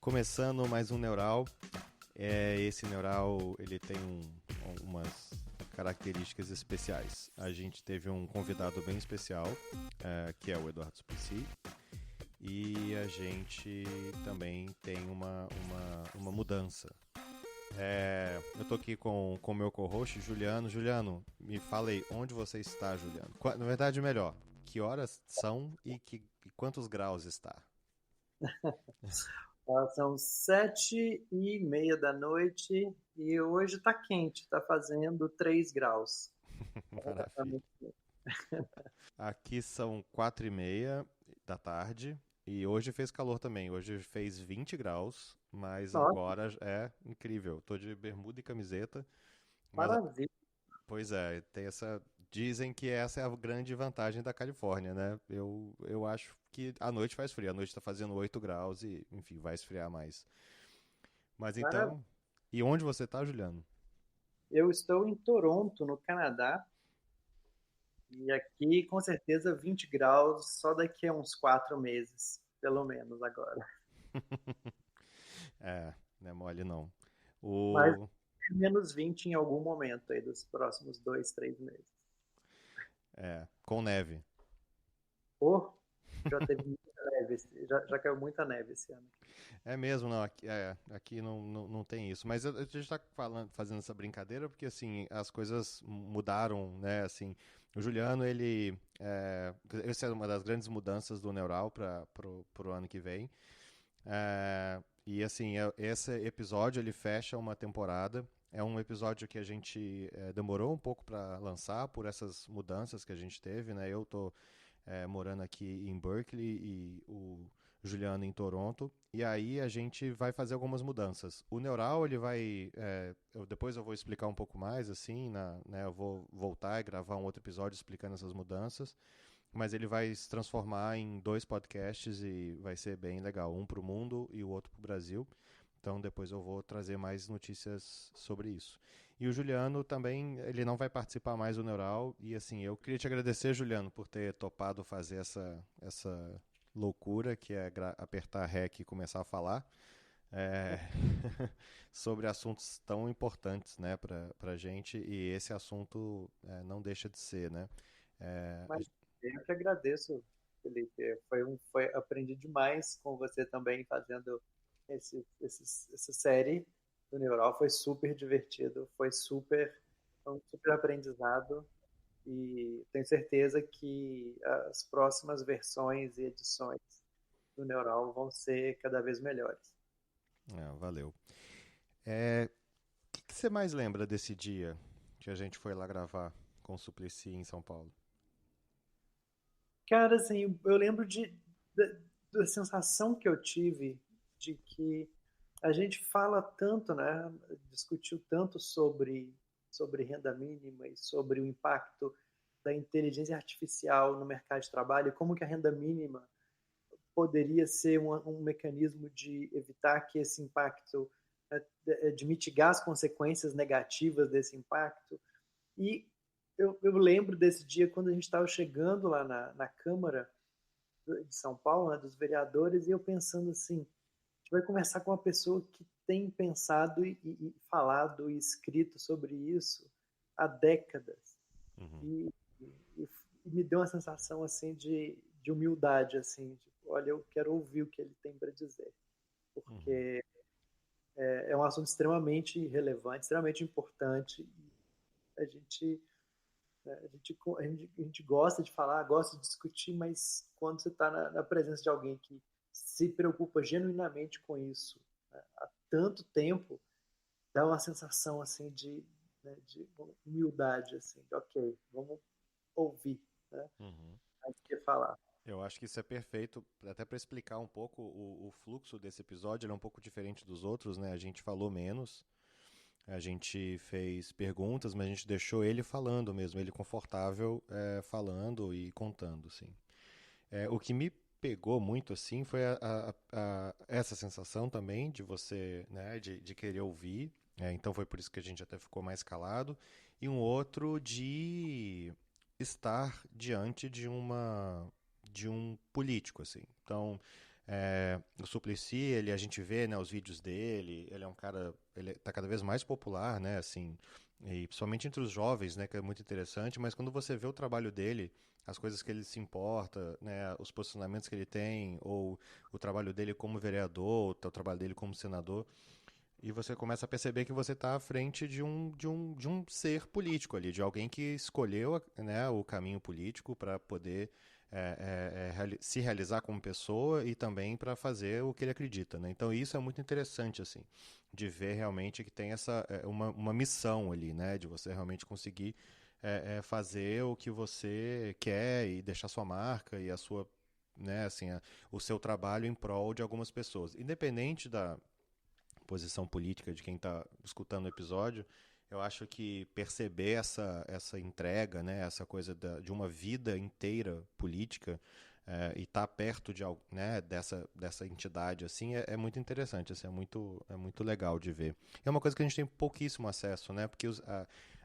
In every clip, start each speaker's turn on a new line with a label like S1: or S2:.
S1: Começando mais um Neural. Esse Neural ele tem umas características especiais. A gente teve um convidado bem especial, que é o Eduardo Suplicy. E a gente também tem uma mudança. Eu tô aqui com o meu co-host, Juliano. Juliano, me fala aí, onde você está, Juliano? Na verdade, melhor, que horas são e quantos graus está?
S2: São 7h30 da noite e hoje está quente, está fazendo 3 graus.
S1: Maravilha. Aqui são 4h30 da tarde e hoje fez calor também. Hoje fez 20 graus, mas
S2: Nossa,
S1: agora é incrível. Tô de bermuda e camiseta, mas
S2: maravilha.
S1: pois é, tem essa. Dizem que essa é a grande vantagem da Califórnia, né? Eu acho que à noite faz frio. À noite tá fazendo 8 graus e, enfim, vai esfriar mais. Mas
S2: Maravilha.
S1: então. E onde você tá, Juliano?
S2: Eu estou em Toronto, no Canadá, e aqui com certeza 20 graus só daqui a uns 4 meses, pelo menos agora.
S1: Não é mole não.
S2: Mas
S1: O.
S2: menos 20 em algum momento aí dos próximos 2, 3 meses.
S1: Com neve.
S2: Pô, já teve muita neve, já caiu muita neve esse ano.
S1: É mesmo, não, aqui não tem isso. Mas a gente está fazendo essa brincadeira porque, assim, as coisas mudaram, né, assim, o Juliano, essa é uma das grandes mudanças do Neural para pro ano que vem. E, assim, esse episódio, ele fecha uma temporada. É um episódio que a gente demorou um pouco para lançar por essas mudanças que a gente teve, né, eu tô morando aqui em Berkeley e o Juliano em Toronto. E aí a gente vai fazer algumas mudanças. O Neural, ele vai. Depois eu vou explicar um pouco mais, assim, né, eu vou voltar e gravar um outro episódio explicando essas mudanças. Mas ele vai se transformar em 2 podcasts e vai ser bem legal. Um para o mundo e o outro para o Brasil. Então depois eu vou trazer mais notícias sobre isso. E o Juliano também, ele não vai participar mais do Neural. E assim, eu queria te agradecer, Juliano, por ter topado fazer essa loucura que é apertar REC e começar a falar é, sobre assuntos tão importantes, né, para gente. E esse assunto não deixa de ser, né? É,
S2: Mas eu que agradeço, Felipe. Aprendi demais com você também fazendo essa série do Neural. Foi super divertido, foi um super aprendizado e tenho certeza que as próximas versões e edições do Neural vão ser cada vez melhores.
S1: valeu. O que você mais lembra desse dia que a gente foi lá gravar com o Suplicy em São Paulo?
S2: Cara, assim, eu lembro da sensação que eu tive de que a gente fala tanto, né? Discutiu tanto sobre renda mínima e sobre o impacto da inteligência artificial no mercado de trabalho, como que a renda mínima poderia ser um mecanismo de evitar que esse impacto, de mitigar as consequências negativas desse impacto. E eu lembro desse dia quando a gente estava chegando lá na Câmara de São Paulo, né, dos vereadores, e eu pensando assim, a gente vai conversar com uma pessoa que tem pensado e falado e escrito sobre isso há décadas.
S1: Uhum,
S2: E, e me deu uma sensação assim de humildade, assim, de, olha, eu quero ouvir o que ele tem para dizer,
S1: uhum,
S2: porque é um assunto extremamente relevante, extremamente importante. E a gente a gente gosta de falar, gosta de discutir, mas quando você está na presença de alguém que se preocupa genuinamente com isso, né, há tanto tempo, dá uma sensação assim de humildade, assim, de ok, vamos ouvir, né,
S1: uhum.
S2: antes de falar.
S1: Eu acho que isso é perfeito, até para explicar um pouco o fluxo desse episódio. Ele é um pouco diferente dos outros, né? A gente falou menos, a gente fez perguntas, mas a gente deixou ele falando mesmo, ele confortável falando e contando, assim. O que me pegou muito, assim, foi essa sensação também de você, né, de querer ouvir. Então foi por isso que a gente até ficou mais calado. E um outro de estar diante de um político, assim. Então, O Suplicy, a gente vê, né, os vídeos dele, ele é um cara, ele tá cada vez mais popular, né, assim, e principalmente entre os jovens, né, que é muito interessante, mas quando você vê o trabalho dele, as coisas que ele se importa, né, os posicionamentos que ele tem, ou o trabalho dele como vereador, o trabalho dele como senador, e você começa a perceber que você está à frente de um ser político ali, de alguém que escolheu, né, o caminho político para poder se realizar como pessoa e também para fazer o que ele acredita, né? Então isso é muito interessante, assim, de ver realmente que tem uma missão ali, né? De você realmente conseguir fazer o que você quer e deixar sua marca e a sua, né, assim, o seu trabalho em prol de algumas pessoas. Independente da posição política de quem está escutando o episódio, eu acho que perceber essa entrega, né, essa coisa de uma vida inteira política e estar perto né, dessa entidade assim é muito interessante, assim, é muito legal de ver. É uma coisa que a gente tem pouquíssimo acesso, né, porque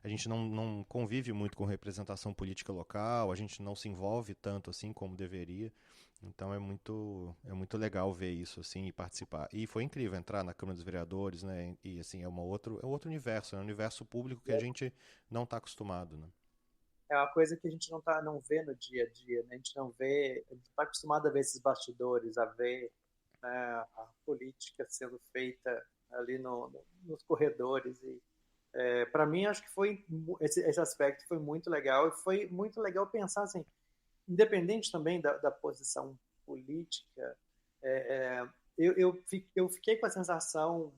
S1: a gente não convive muito com representação política local, a gente não se envolve tanto assim como deveria. Então é muito legal ver isso assim e participar. E foi incrível entrar na Câmara dos Vereadores, né? E assim é um outro universo, é um universo público que a gente não está acostumado, né?
S2: É uma coisa que a gente não vê no dia a dia, né? A gente não vê, a gente está acostumado a ver esses bastidores, a ver, né, a política sendo feita ali nos corredores e para mim acho que foi esse aspecto foi muito legal e foi muito legal pensar assim, independente também da posição política, eu fiquei com a sensação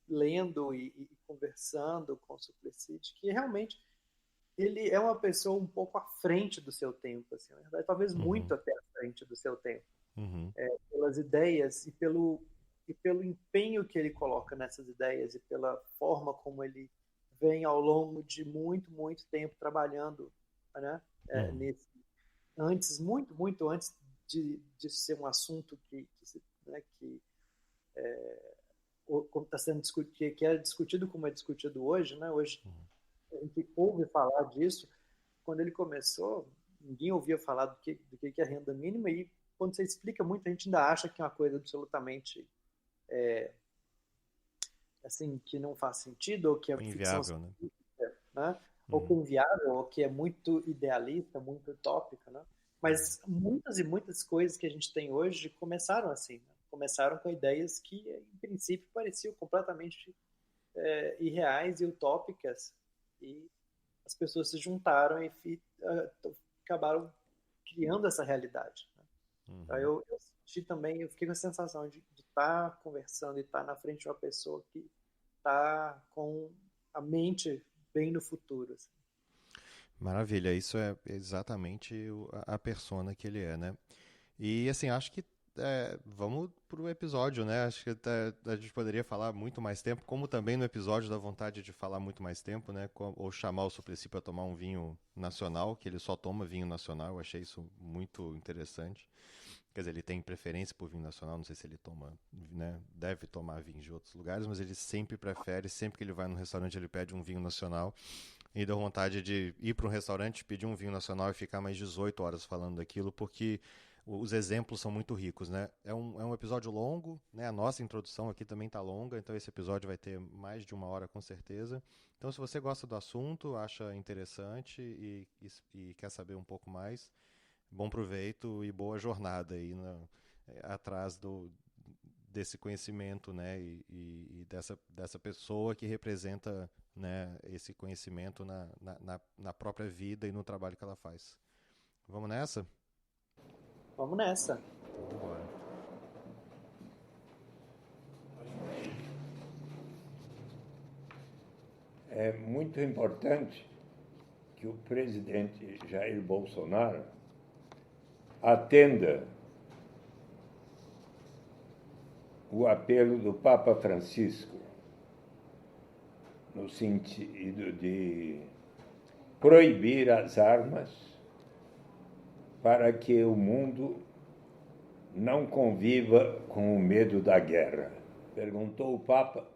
S2: lendo e conversando com o Suplicy que realmente ele é uma pessoa um pouco à frente do seu tempo, assim, na verdade, talvez
S1: Uhum,
S2: muito até à frente do seu tempo,
S1: uhum,
S2: pelas ideias e pelo empenho que ele coloca nessas ideias e pela forma como ele vem ao longo de muito tempo trabalhando, né,
S1: uhum,
S2: nesse antes, muito antes de ser um assunto né, que como está sendo discutido, que é discutido como é discutido hoje, né? Hoje a gente ouve falar disso. Quando ele começou, ninguém ouvia falar do que é renda mínima e quando você explica muito, a gente ainda acha que é uma coisa absolutamente assim que não faz sentido ou que é ficção
S1: inviável, né?
S2: científica, né? Ou que é
S1: Uhum,
S2: inviável, ou que é muito idealista, muito utópica, né?
S1: uhum,
S2: Mas muitas e muitas coisas que a gente tem hoje começaram assim, né? Começaram com ideias que, em princípio, pareciam completamente irreais e utópicas, e as pessoas se juntaram e acabaram criando essa realidade. Né? Então,
S1: uhum.
S2: eu senti também, eu fiquei com a sensação de estar conversando e estar na frente de uma pessoa que está com a mente bem no futuro. Assim.
S1: Maravilha, isso é exatamente a persona que ele é, né? E assim, acho que vamos pro episódio, né? Acho que até a gente poderia falar muito mais tempo, como também no episódio dá vontade de falar muito mais tempo, né? Ou chamar o Suplicy para tomar um vinho nacional, que ele só toma vinho nacional. Eu achei isso muito interessante. Quer dizer, ele tem preferência por vinho nacional, não sei se ele toma, né? Deve tomar vinho de outros lugares, mas ele sempre prefere, sempre que ele vai no restaurante, ele pede um vinho nacional. E deu vontade de ir para um restaurante, pedir um vinho nacional e ficar mais 18 horas falando daquilo, porque os exemplos são muito ricos, né? É um episódio longo, né? A nossa introdução aqui também tá longa, então esse episódio vai ter mais de uma hora com certeza. Então, se você gosta do assunto, acha interessante e quer saber um pouco mais, bom proveito e boa jornada aí atrás desse conhecimento, né? E dessa pessoa que representa, né, esse conhecimento na própria vida e no trabalho que ela faz. Vamos nessa?
S2: Vamos nessa.
S1: Então, vamos embora.
S3: É muito importante que o presidente Jair Bolsonaro atenda o apelo do Papa Francisco no sentido de proibir as armas para que o mundo não conviva com o medo da guerra. Perguntou o Papa: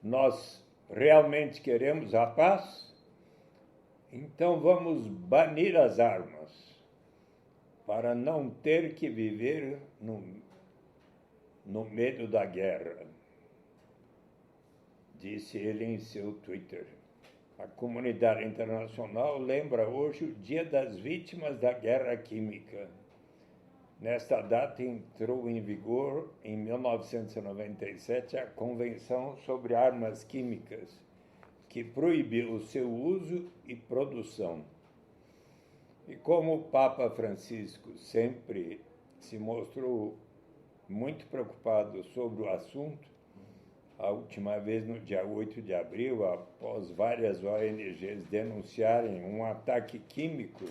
S3: nós realmente queremos a paz? Então vamos banir as armas para não ter que viver no medo da guerra, disse ele em seu Twitter. A comunidade internacional lembra hoje o Dia das Vítimas da Guerra Química. Nesta data entrou em vigor, em 1997, a Convenção sobre Armas Químicas, que proibiu o seu uso e produção. E como o Papa Francisco sempre se mostrou muito preocupado sobre o assunto, a última vez no dia 8 de abril, após várias ONGs denunciarem um ataque químico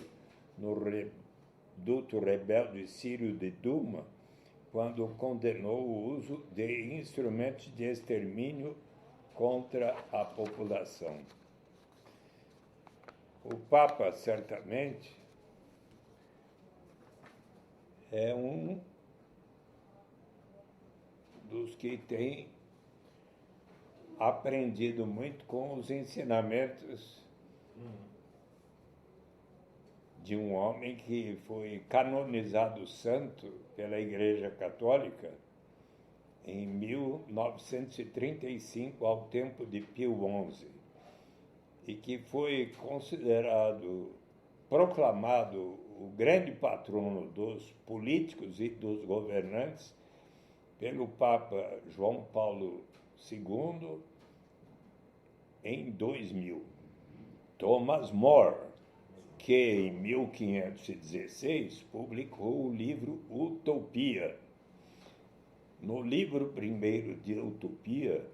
S3: no reduto rebelde sírio de Douma, quando condenou o uso de instrumentos de extermínio contra a população. O Papa, certamente, é um dos que tem aprendido muito com os ensinamentos de um homem que foi canonizado santo pela Igreja Católica em 1935, ao tempo de Pio XI, e que foi considerado, proclamado o grande patrono dos políticos e dos governantes pelo Papa João Paulo II em 2000. Thomas More, que em 1516 publicou o livro Utopia. No livro primeiro de Utopia,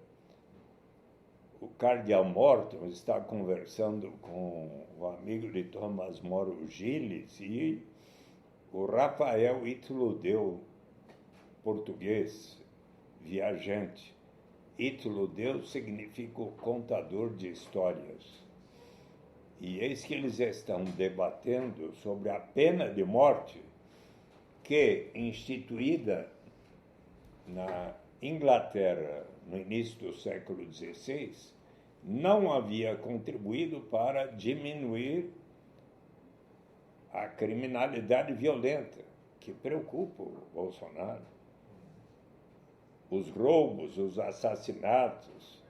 S3: o cardeal Morton está conversando com o amigo de Thomas More, o Gilles, e o Rafael Ítalo Deu, português, viajante. Ítalo Deu significa o contador de histórias. E eis que eles estão debatendo sobre a pena de morte que, instituída na Inglaterra no início do século XVI, não havia contribuído para diminuir a criminalidade violenta que preocupa o Bolsonaro. Os roubos, os assassinatos,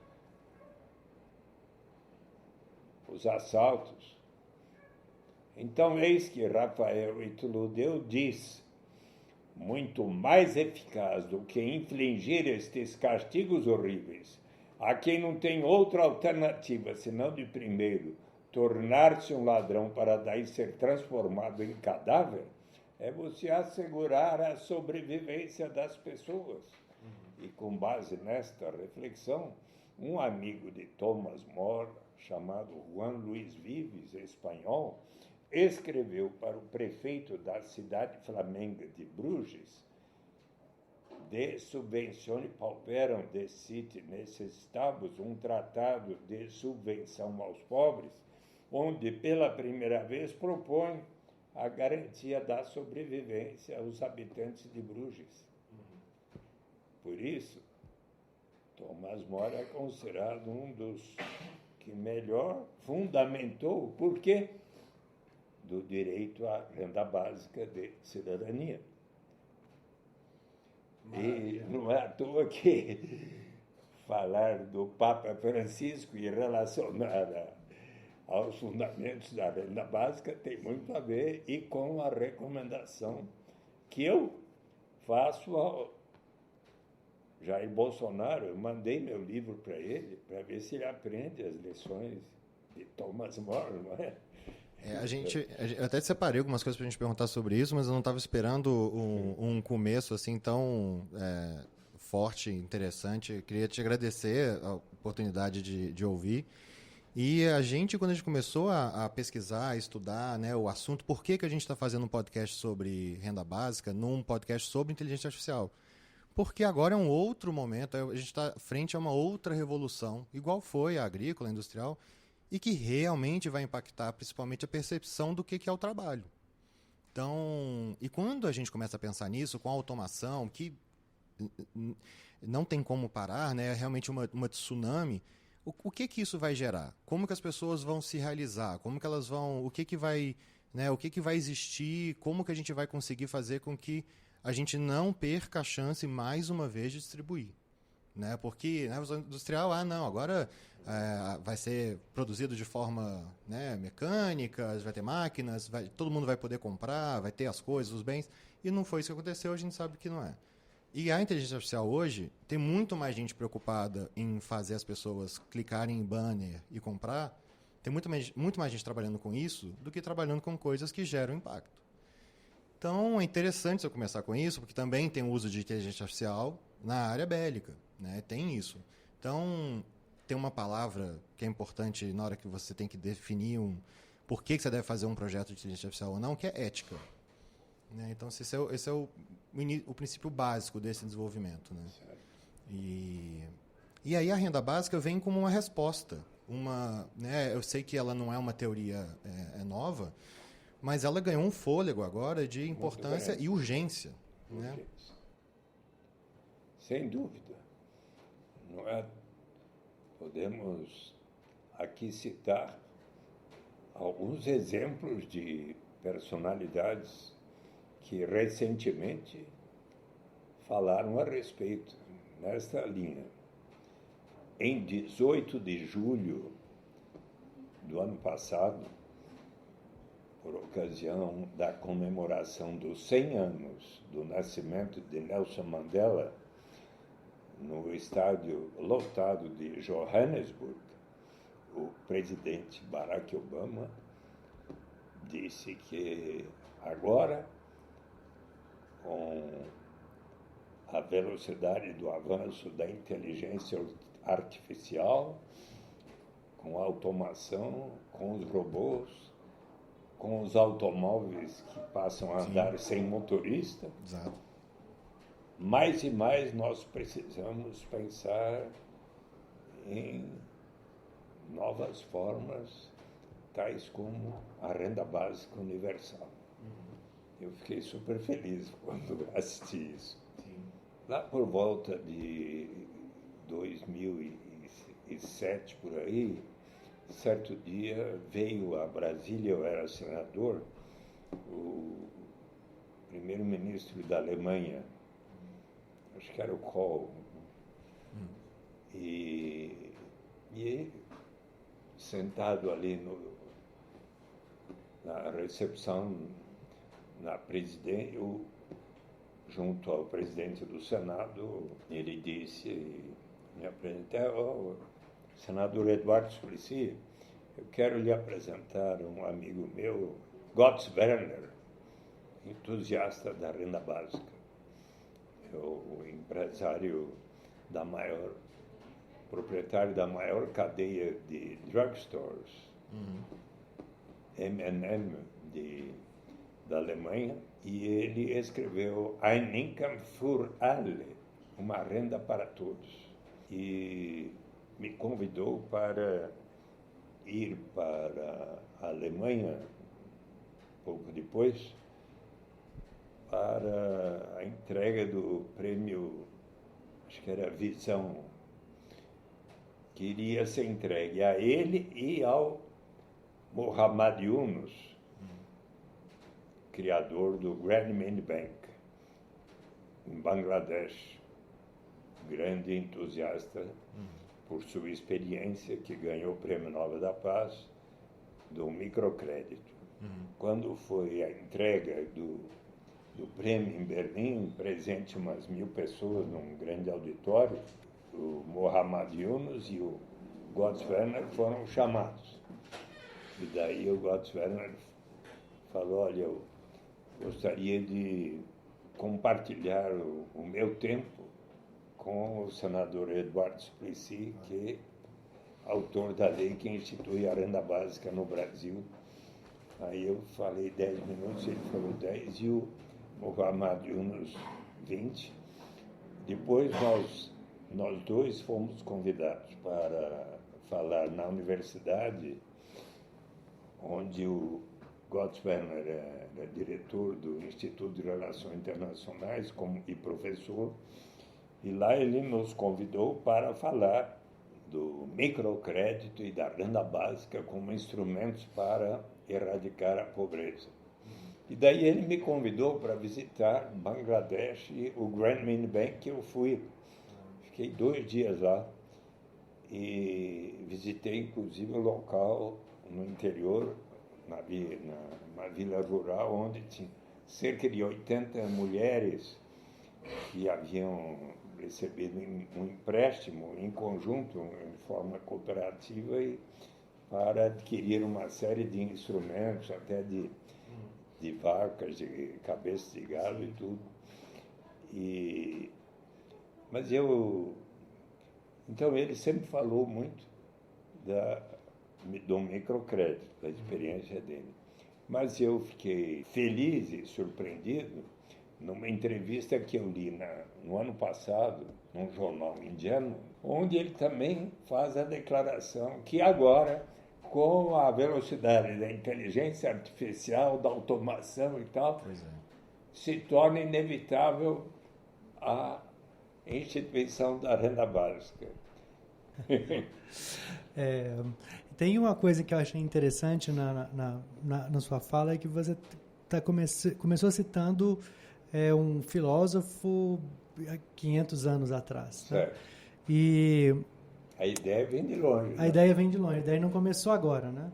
S3: os assaltos. Então, eis que Rafael Ítalo Deu diz: muito mais eficaz do que infligir estes castigos horríveis a quem não tem outra alternativa senão, de primeiro, tornar-se um ladrão para daí ser transformado em cadáver, é você assegurar a sobrevivência das pessoas. E com base nesta reflexão, um amigo de Thomas More, chamado Juan Luis Vives, espanhol, escreveu para o prefeito da cidade flamenga de Bruges: de subvencione pauperum de siti necessitatis, um tratado de subvenção aos pobres, onde pela primeira vez propõe a garantia da sobrevivência aos habitantes de Bruges. Por isso, Thomas More é considerado um dos que melhor fundamentou o porquê do direito à renda básica de cidadania. E não é à toa que falar do Papa Francisco e relacionar aos fundamentos da renda básica tem muito a ver e com a recomendação que eu faço ao Jair Bolsonaro. Eu mandei meu livro para ele, para ver se ele aprende as lições de Thomas More, não é?
S1: Eu até separei algumas coisas para a gente perguntar sobre isso, mas eu não estava esperando um começo assim tão forte, interessante. Eu queria te agradecer a oportunidade de ouvir. E quando a gente começou a pesquisar, a estudar, né, o assunto, por que a gente está fazendo um podcast sobre renda básica num podcast sobre inteligência artificial? Porque agora é um outro momento, a gente está frente a uma outra revolução, igual foi a agrícola, a industrial, e que realmente vai impactar principalmente a percepção do que é o trabalho. Então, e quando a gente começa a pensar nisso, com a automação, que não tem como parar, né, é realmente uma tsunami, o que isso vai gerar? Como que as pessoas vão se realizar? Como que elas vão, o que vai existir? Como que a gente vai conseguir fazer com que a gente não perca a chance, mais uma vez, de distribuir. Né? Porque na revolução industrial, não, agora vai ser produzido de forma, né, mecânica, vai ter máquinas, todo mundo vai poder comprar, vai ter as coisas, os bens, e não foi isso que aconteceu, a gente sabe que não é. E a inteligência artificial hoje tem muito mais gente preocupada em fazer as pessoas clicarem em banner e comprar, tem muito mais gente trabalhando com isso do que trabalhando com coisas que geram impacto. Então é interessante eu começar com isso, porque também tem o uso de inteligência artificial na área bélica, né? Tem isso. Então, tem uma palavra que é importante na hora que você tem que definir por que você deve fazer um projeto de inteligência artificial ou não, que é ética. Né? Então, esse é o princípio básico desse desenvolvimento. Né? E aí a renda básica vem como uma resposta. Né? Eu sei que ela não é uma teoria nova, mas ela ganhou um fôlego agora de importância e urgência. Né?
S3: Sem dúvida. Não é? Podemos aqui citar alguns exemplos de personalidades que recentemente falaram a respeito nesta linha. Em 18 de julho do ano passado, por ocasião da comemoração dos 100 anos do nascimento de Nelson Mandela, no estádio lotado de Johannesburg, o presidente Barack Obama disse que agora, com a velocidade do avanço da inteligência artificial, com a automação, com os robôs, com os automóveis que passam a andar sem motorista,
S1: Exato.
S3: mais e mais nós precisamos pensar em novas formas, tais como a renda básica universal. Eu fiquei super feliz quando assisti isso.
S1: Sim.
S3: Lá por volta de 2007, por aí, certo dia veio a Brasília, eu era senador, o primeiro-ministro da Alemanha, acho que era o Kohl, e sentado ali na recepção, junto ao presidente do Senado, ele disse, me apresentou, senador Eduardo Suplicy, eu quero lhe apresentar um amigo meu, Götz Werner, entusiasta da renda básica. O empresário proprietário da maior cadeia de drugstores, M&M, da Alemanha, e ele escreveu Ein Income für alle, uma renda para todos. E me convidou para ir para a Alemanha, pouco depois, para a entrega do prêmio, acho que era Visão, que iria ser entregue a ele e ao Muhammad Yunus, criador do Grameen Bank, em Bangladesh, grande entusiasta por sua experiência, que ganhou o Prêmio Nobel da Paz do microcrédito. Quando foi a entrega do prêmio em Berlim, presente umas 1.000 pessoas num grande auditório, o Muhammad Yunus e o Götz Werner foram chamados. E daí o Götz Werner falou, olha, eu gostaria de compartilhar o meu tempo com o senador Eduardo Suplicy, que é autor da lei que institui a renda básica no Brasil. Aí eu falei 10 minutos, ele falou 10 e o Muhammad Yunus 20. Depois nós dois fomos convidados para falar na universidade, onde o Götz Werner é diretor do Instituto de Relações Internacionais e professor, e lá ele nos convidou para falar do microcrédito e da renda básica como instrumentos para erradicar a pobreza. E daí ele me convidou para visitar Bangladesh e o Grameen Bank, que eu fui. Fiquei 2 dias lá e visitei, inclusive, o local no interior, numa vila rural, onde tinha cerca de 80 mulheres que haviam recebido um empréstimo em conjunto, em forma cooperativa, para adquirir uma série de instrumentos, até de vacas, de cabeças de gado e tudo. Mas então ele sempre falou muito do microcrédito, da experiência dele. Mas eu fiquei feliz e surpreendido numa entrevista que eu li no ano passado, num jornal indiano, onde ele também faz a declaração que agora, com a velocidade da inteligência artificial, da automação e tal, se torna inevitável a instituição da renda básica.
S4: Tem uma coisa que eu achei interessante na sua fala, é que você começou citando um filósofo há 500 anos atrás.
S3: Certo.
S4: Né? E
S3: a ideia vem de longe.
S4: A ideia vem de longe, a ideia não começou agora. Né?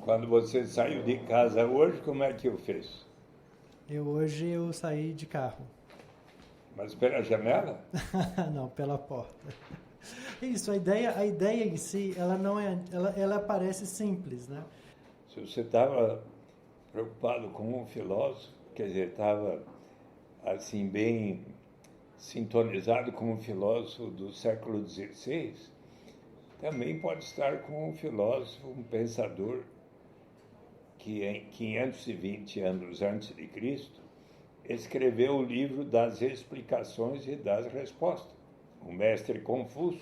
S3: Quando você saiu de casa hoje, como é que eu fiz?
S4: Hoje eu saí de carro.
S3: Mas pela janela?
S4: Não, pela porta. Isso, a ideia em si, ela não é, ela parece simples, né?
S3: Se você estava preocupado com um filósofo, quer dizer, estava assim bem sintonizado com um filósofo do século XVI, também pode estar com um filósofo, um pensador que em 520 anos antes de Cristo escreveu o livro das explicações e das respostas. O mestre Confúcio,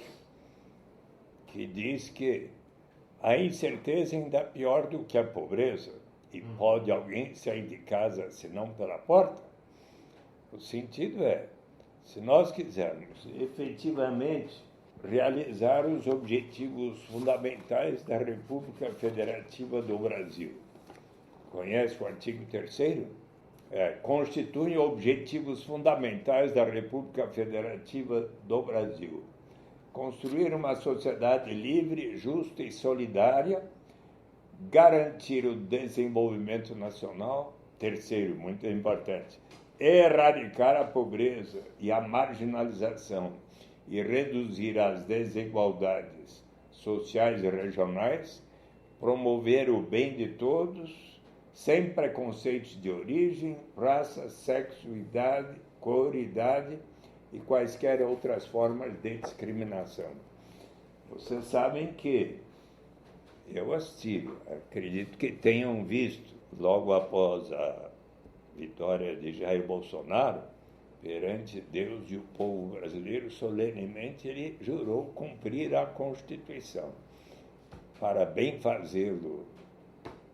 S3: que diz que a incerteza ainda é pior do que a pobreza, e pode alguém sair de casa senão pela porta? O sentido é, se nós quisermos efetivamente realizar os objetivos fundamentais da República Federativa do Brasil, conhece o artigo 3º? Constituem objetivos fundamentais da República Federativa do Brasil. Construir uma sociedade livre, justa e solidária, garantir o desenvolvimento nacional. 3º, muito importante, erradicar a pobreza e a marginalização e reduzir as desigualdades sociais e regionais, promover o bem de todos, sem preconceitos de origem, raça, sexo, idade, cor, idade e quaisquer outras formas de discriminação. Vocês sabem que eu assisti, acredito que tenham visto, logo após a vitória de Jair Bolsonaro, perante Deus e o povo brasileiro, solenemente ele jurou cumprir a Constituição. Para bem fazê-lo,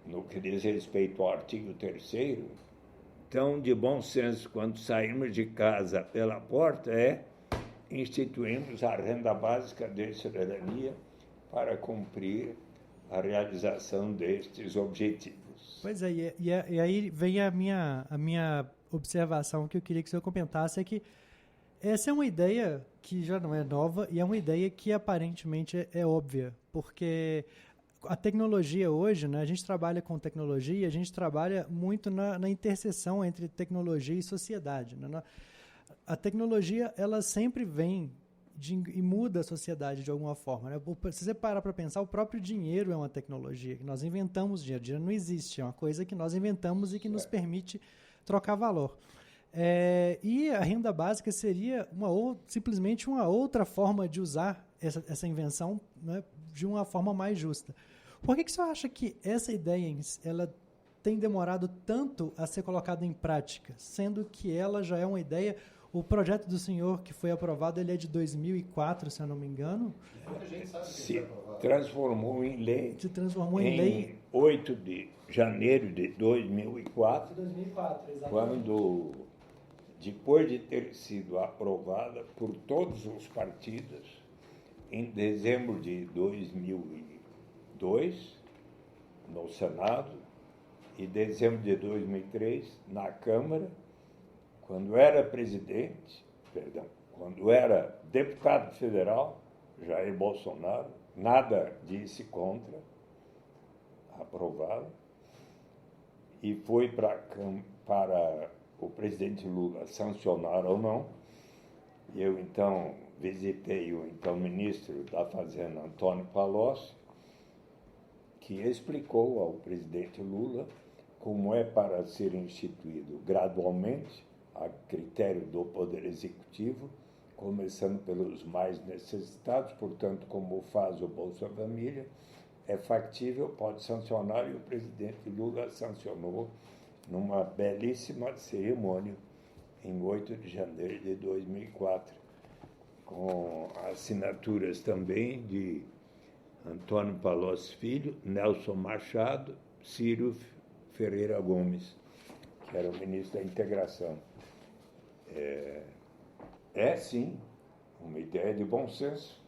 S3: no que diz respeito ao artigo 3º, então, de bom senso, quando sairmos de casa pela porta, instituirmos a renda básica de cidadania para cumprir a realização destes objetivos.
S4: Pois é, e aí vem a minha observação que eu queria que o senhor comentasse, é que essa é uma ideia que já não é nova e é uma ideia que aparentemente é óbvia, porque a tecnologia hoje, né, a gente trabalha com tecnologia, a gente trabalha muito na interseção entre tecnologia e sociedade. Né? A tecnologia, ela sempre vem e muda a sociedade de alguma forma. Né? Se você parar para pensar, o próprio dinheiro é uma tecnologia, que nós inventamos dinheiro. Dinheiro não existe, é uma coisa que nós inventamos e que nos permite trocar valor. E a renda básica seria simplesmente uma outra forma de usar essa invenção, né, de uma forma mais justa. Por que você acha que essa ideia ela tem demorado tanto a ser colocada em prática, sendo que ela já é uma ideia? O projeto do senhor que foi aprovado, ele é de 2004, se eu não me engano.
S3: Se transformou em lei.
S4: Se transformou em lei.
S3: 8 de janeiro de 2004.
S4: 2004, exatamente.
S3: Quando, depois de ter sido aprovada por todos os partidos, em dezembro de 2002, no Senado, e dezembro de 2003, na Câmara, quando era quando era deputado federal, Jair Bolsonaro, nada disse contra, aprovado, e foi para o presidente Lula sancionar ou não. Eu, então, visitei o então ministro da Fazenda, Antônio Palocci, que explicou ao presidente Lula como é para ser instituído gradualmente, a critério do Poder Executivo, começando pelos mais necessitados, portanto, como faz o Bolsa Família, é factível, pode sancionar, e o presidente Lula sancionou numa belíssima cerimônia em 8 de janeiro de 2004, com assinaturas também de Antônio Palocci Filho, Nelson Machado, Ciro Ferreira Gomes, que era o ministro da Integração. Sim, uma ideia de bom senso,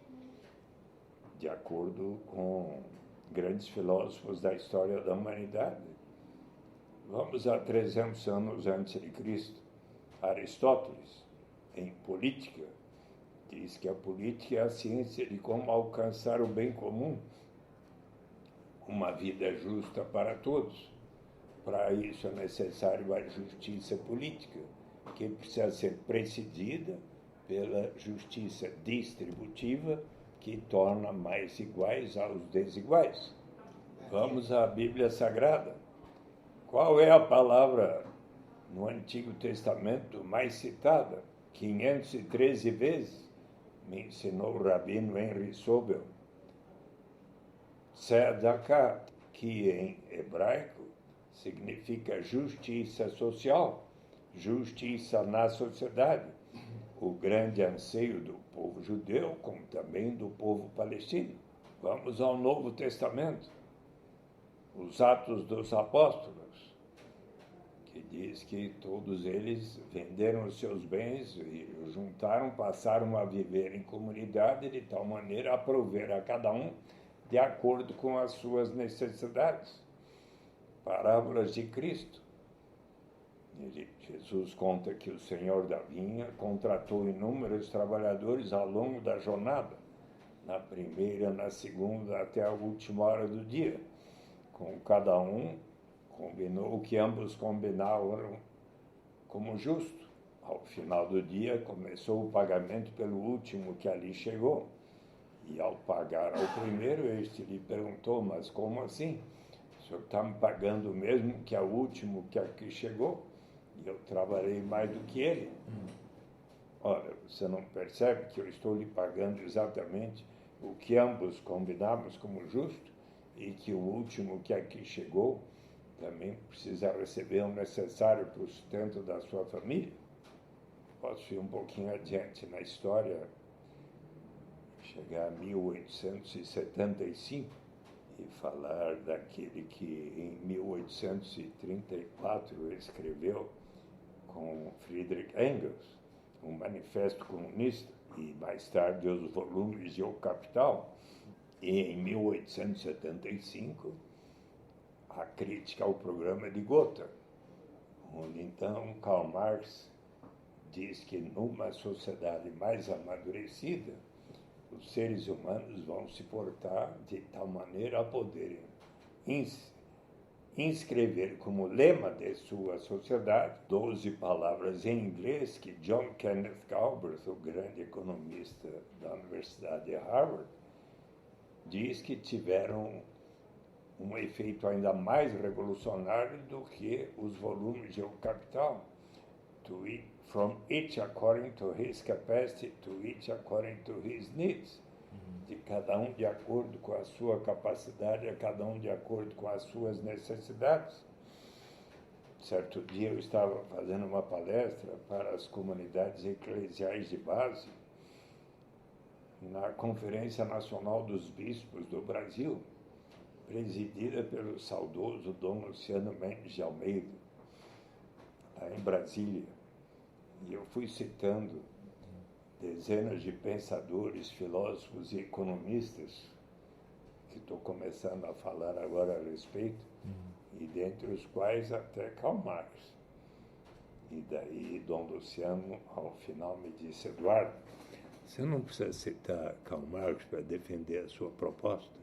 S3: de acordo com grandes filósofos da história da humanidade. Vamos a 300 anos antes de Cristo. Aristóteles, em Política, diz que a política é a ciência de como alcançar o bem comum, uma vida justa para todos. Para isso é necessário a justiça política, que precisa ser precedida pela justiça distributiva, que torna mais iguais aos desiguais. Vamos à Bíblia Sagrada. Qual é a palavra no Antigo Testamento mais citada? 513 vezes, me ensinou o rabino Henry Sobel. Tzedakah, que em hebraico significa justiça social, justiça na sociedade, o grande anseio do povo judeu, como também do povo palestino. Vamos ao Novo Testamento, os Atos dos Apóstolos, que diz que todos eles venderam os seus bens e os juntaram, passaram a viver em comunidade de tal maneira a prover a cada um de acordo com as suas necessidades. Parábolas de Cristo. Jesus conta que o senhor da vinha contratou inúmeros trabalhadores ao longo da jornada, na primeira, na segunda, até a última hora do dia. Com cada um, combinou o que ambos combinaram como justo. Ao final do dia, começou o pagamento pelo último que ali chegou. E ao pagar ao primeiro, este lhe perguntou: mas como assim? O senhor está me pagando o mesmo que ao último que aqui chegou? E eu trabalhei mais do que ele. Ora, você não percebe que eu estou lhe pagando exatamente o que ambos combinamos como justo, e que o último que aqui chegou também precisa receber o necessário para o sustento da sua família? Posso ir um pouquinho adiante na história, chegar a 1875 e falar daquele que em 1834 escreveu com Friedrich Engels um manifesto comunista, e mais tarde os volumes de O Capital, e em 1875 a crítica ao programa de Gotha, onde então Karl Marx diz que numa sociedade mais amadurecida, os seres humanos vão se portar de tal maneira a poderem inscrever como lema de sua sociedade 12 palavras em inglês que John Kenneth Galbraith, o grande economista da Universidade de Harvard, diz que tiveram um efeito ainda mais revolucionário do que os volumes de O Capital. From each according to his capacity, to each according to his needs. De cada um de acordo com a sua capacidade, a cada um de acordo com as suas necessidades. Certo dia eu estava fazendo uma palestra para as comunidades eclesiais de base na Conferência Nacional dos Bispos do Brasil, presidida pelo saudoso Dom Luciano Mendes de Almeida, lá em Brasília. E eu fui citando dezenas de pensadores, filósofos e economistas, que estou começando a falar agora a respeito, e dentre os quais até Karl Marx. E daí Dom Luciano, ao final, me disse: Eduardo, você não precisa citar Karl Marx para defender a sua proposta,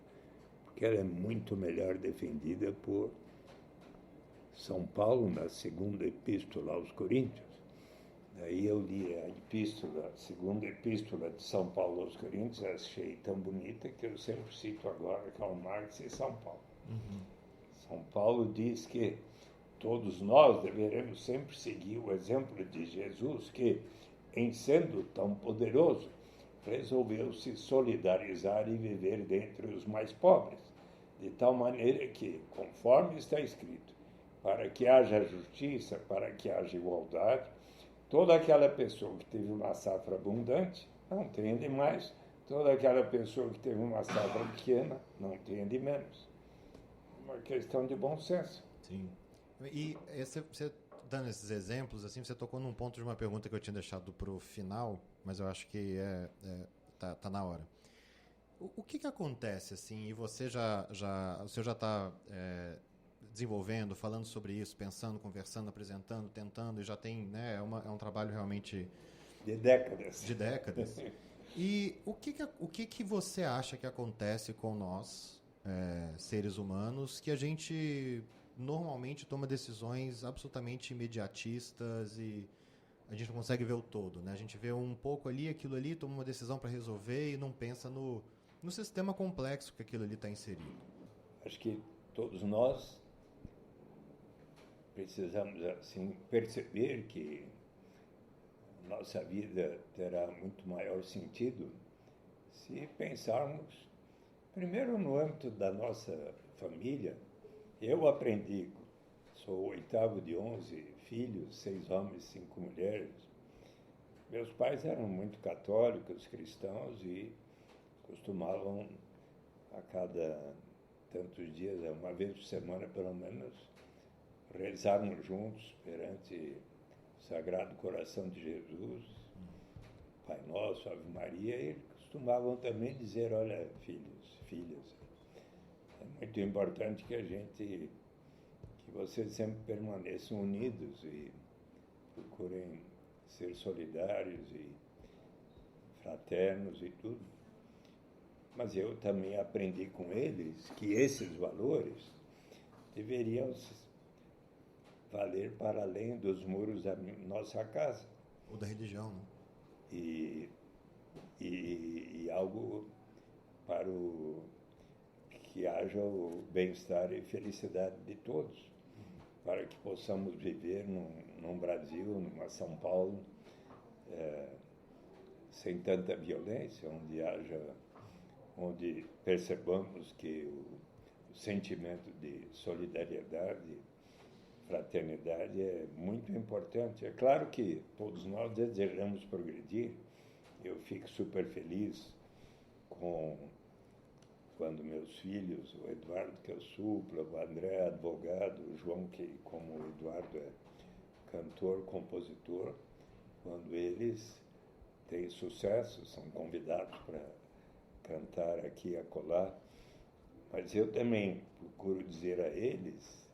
S3: porque ela é muito melhor defendida por São Paulo na segunda epístola aos Coríntios. Daí eu li a segunda epístola de São Paulo aos Coríntios, achei tão bonita que eu sempre cito agora Karl Marx e São Paulo. São Paulo diz que todos nós deveremos sempre seguir o exemplo de Jesus, que, em sendo tão poderoso, resolveu se solidarizar e viver dentre os mais pobres, de tal maneira que, conforme está escrito, para que haja justiça, para que haja igualdade, toda aquela pessoa que teve uma safra abundante não tenha de mais, toda aquela pessoa que teve uma safra pequena não tenha de menos. Uma questão de bom senso.
S1: Sim. E você dando esses exemplos, assim, você tocou num ponto de uma pergunta que eu tinha deixado para o final, mas eu acho que tá na hora. O que acontece, assim, e você já está desenvolvendo, falando sobre isso, pensando, conversando, apresentando, tentando, e já tem, né, é um trabalho realmente...
S3: De décadas.
S1: De décadas. E o que você acha que acontece com nós, seres humanos, que a gente normalmente toma decisões absolutamente imediatistas e a gente não consegue ver o todo, né? A gente vê um pouco ali, aquilo ali, toma uma decisão para resolver e não pensa no sistema complexo que aquilo ali está inserido.
S3: Acho que todos nós precisamos, assim, perceber que nossa vida terá muito maior sentido se pensarmos, primeiro, no âmbito da nossa família. Eu aprendi, sou o oitavo de 11 filhos, 6 homens, 5 mulheres. Meus pais eram muito católicos, cristãos, e costumavam, a cada tantos dias, uma vez por semana pelo menos, rezarmos juntos perante o Sagrado Coração de Jesus, Pai Nosso, Ave Maria, e costumavam também dizer: olha, filhos, filhas, é muito importante que vocês sempre permaneçam unidos e procurem ser solidários e fraternos e tudo. Mas eu também aprendi com eles que esses valores deveriam valer para além dos muros da nossa casa.
S1: Ou da religião, né?
S3: E algo para que haja o bem-estar e felicidade de todos, para que possamos viver num Brasil, numa São Paulo, sem tanta violência, onde percebamos que o sentimento de solidariedade, fraternidade é muito importante. É claro que todos nós desejamos progredir. Eu fico super feliz quando meus filhos, o Eduardo, que eu suplo, o André, advogado, o João, que, como o Eduardo, é cantor, compositor, quando eles têm sucesso, são convidados para cantar aqui e acolá. Mas eu também procuro dizer a eles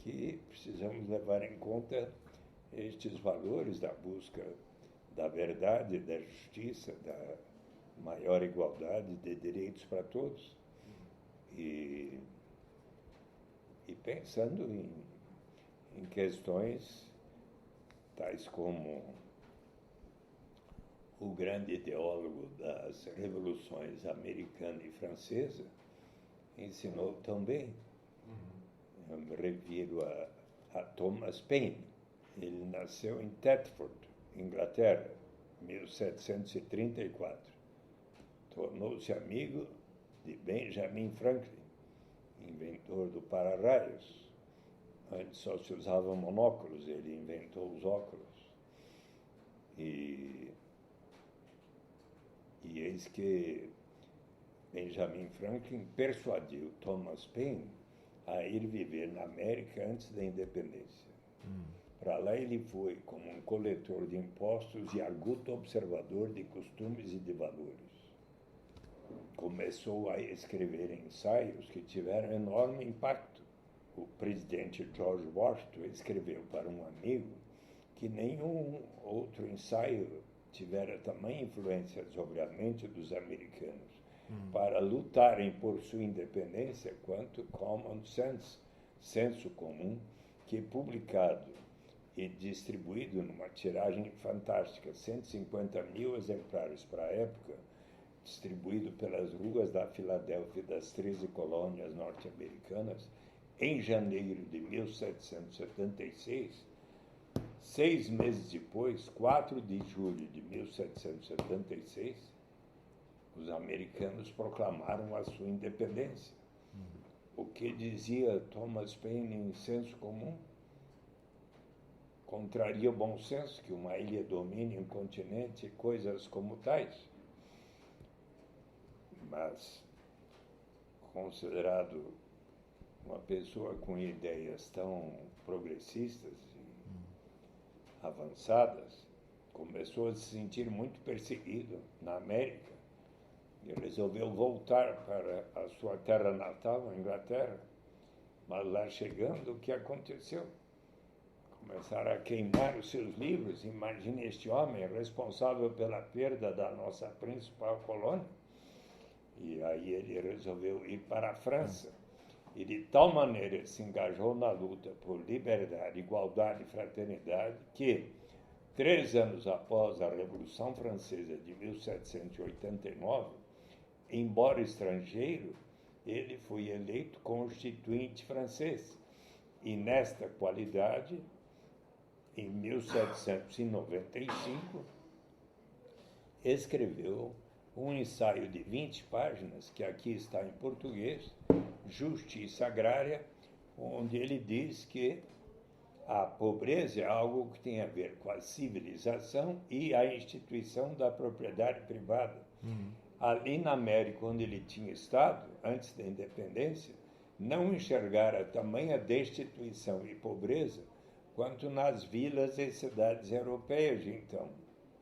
S3: que precisamos levar em conta estes valores da busca da verdade, da justiça, da maior igualdade de direitos para todos. E pensando em questões tais como o grande ideólogo das revoluções americana e francesa ensinou também. Eu me refiro a Thomas Paine. Ele nasceu em Thetford, Inglaterra, 1734. Tornou-se amigo de Benjamin Franklin, inventor do para-raios. Antes só se usavam monóculos, ele inventou os óculos. E eis que Benjamin Franklin persuadiu Thomas Paine a ir viver na América antes da independência. Para lá ele foi como um coletor de impostos e arguto observador de costumes e de valores. Começou a escrever ensaios que tiveram enorme impacto. o presidente George Washington escreveu para um amigo que nenhum outro ensaio tivera tamanha influência sobre a mente dos americanos para lutarem por sua independência quanto Common Sense, senso comum, que publicado e distribuído numa tiragem fantástica, 150 mil exemplares para a época, distribuído pelas ruas da Filadélfia e das 13 colônias norte-americanas, em janeiro de 1776, 6 meses depois, 4 de julho de 1776, os americanos proclamaram a sua independência. O que dizia Thomas Paine em senso comum? Contraria o bom senso que uma ilha domine um continente e coisas como tais. Mas, considerado uma pessoa com ideias tão progressistas e avançadas, começou a se sentir muito perseguido na América e resolveu voltar para a sua terra natal, a Inglaterra. Mas lá chegando, o que aconteceu? Começaram a queimar os seus livros. Imagine este homem responsável pela perda da nossa principal colônia. E aí ele resolveu ir para a França. E de tal maneira se engajou na luta por liberdade, igualdade e fraternidade que, 3 anos após a Revolução Francesa de 1789, embora estrangeiro, ele foi eleito constituinte francês. E nesta qualidade, em 1795, escreveu um ensaio de 20 páginas, que aqui está em português, Justiça Agrária, onde ele diz que a pobreza é algo que tem a ver com a civilização e a instituição da propriedade privada. Ali na América, onde ele tinha estado, antes da independência, não enxergara tamanha destituição e pobreza quanto nas vilas e cidades europeias de então.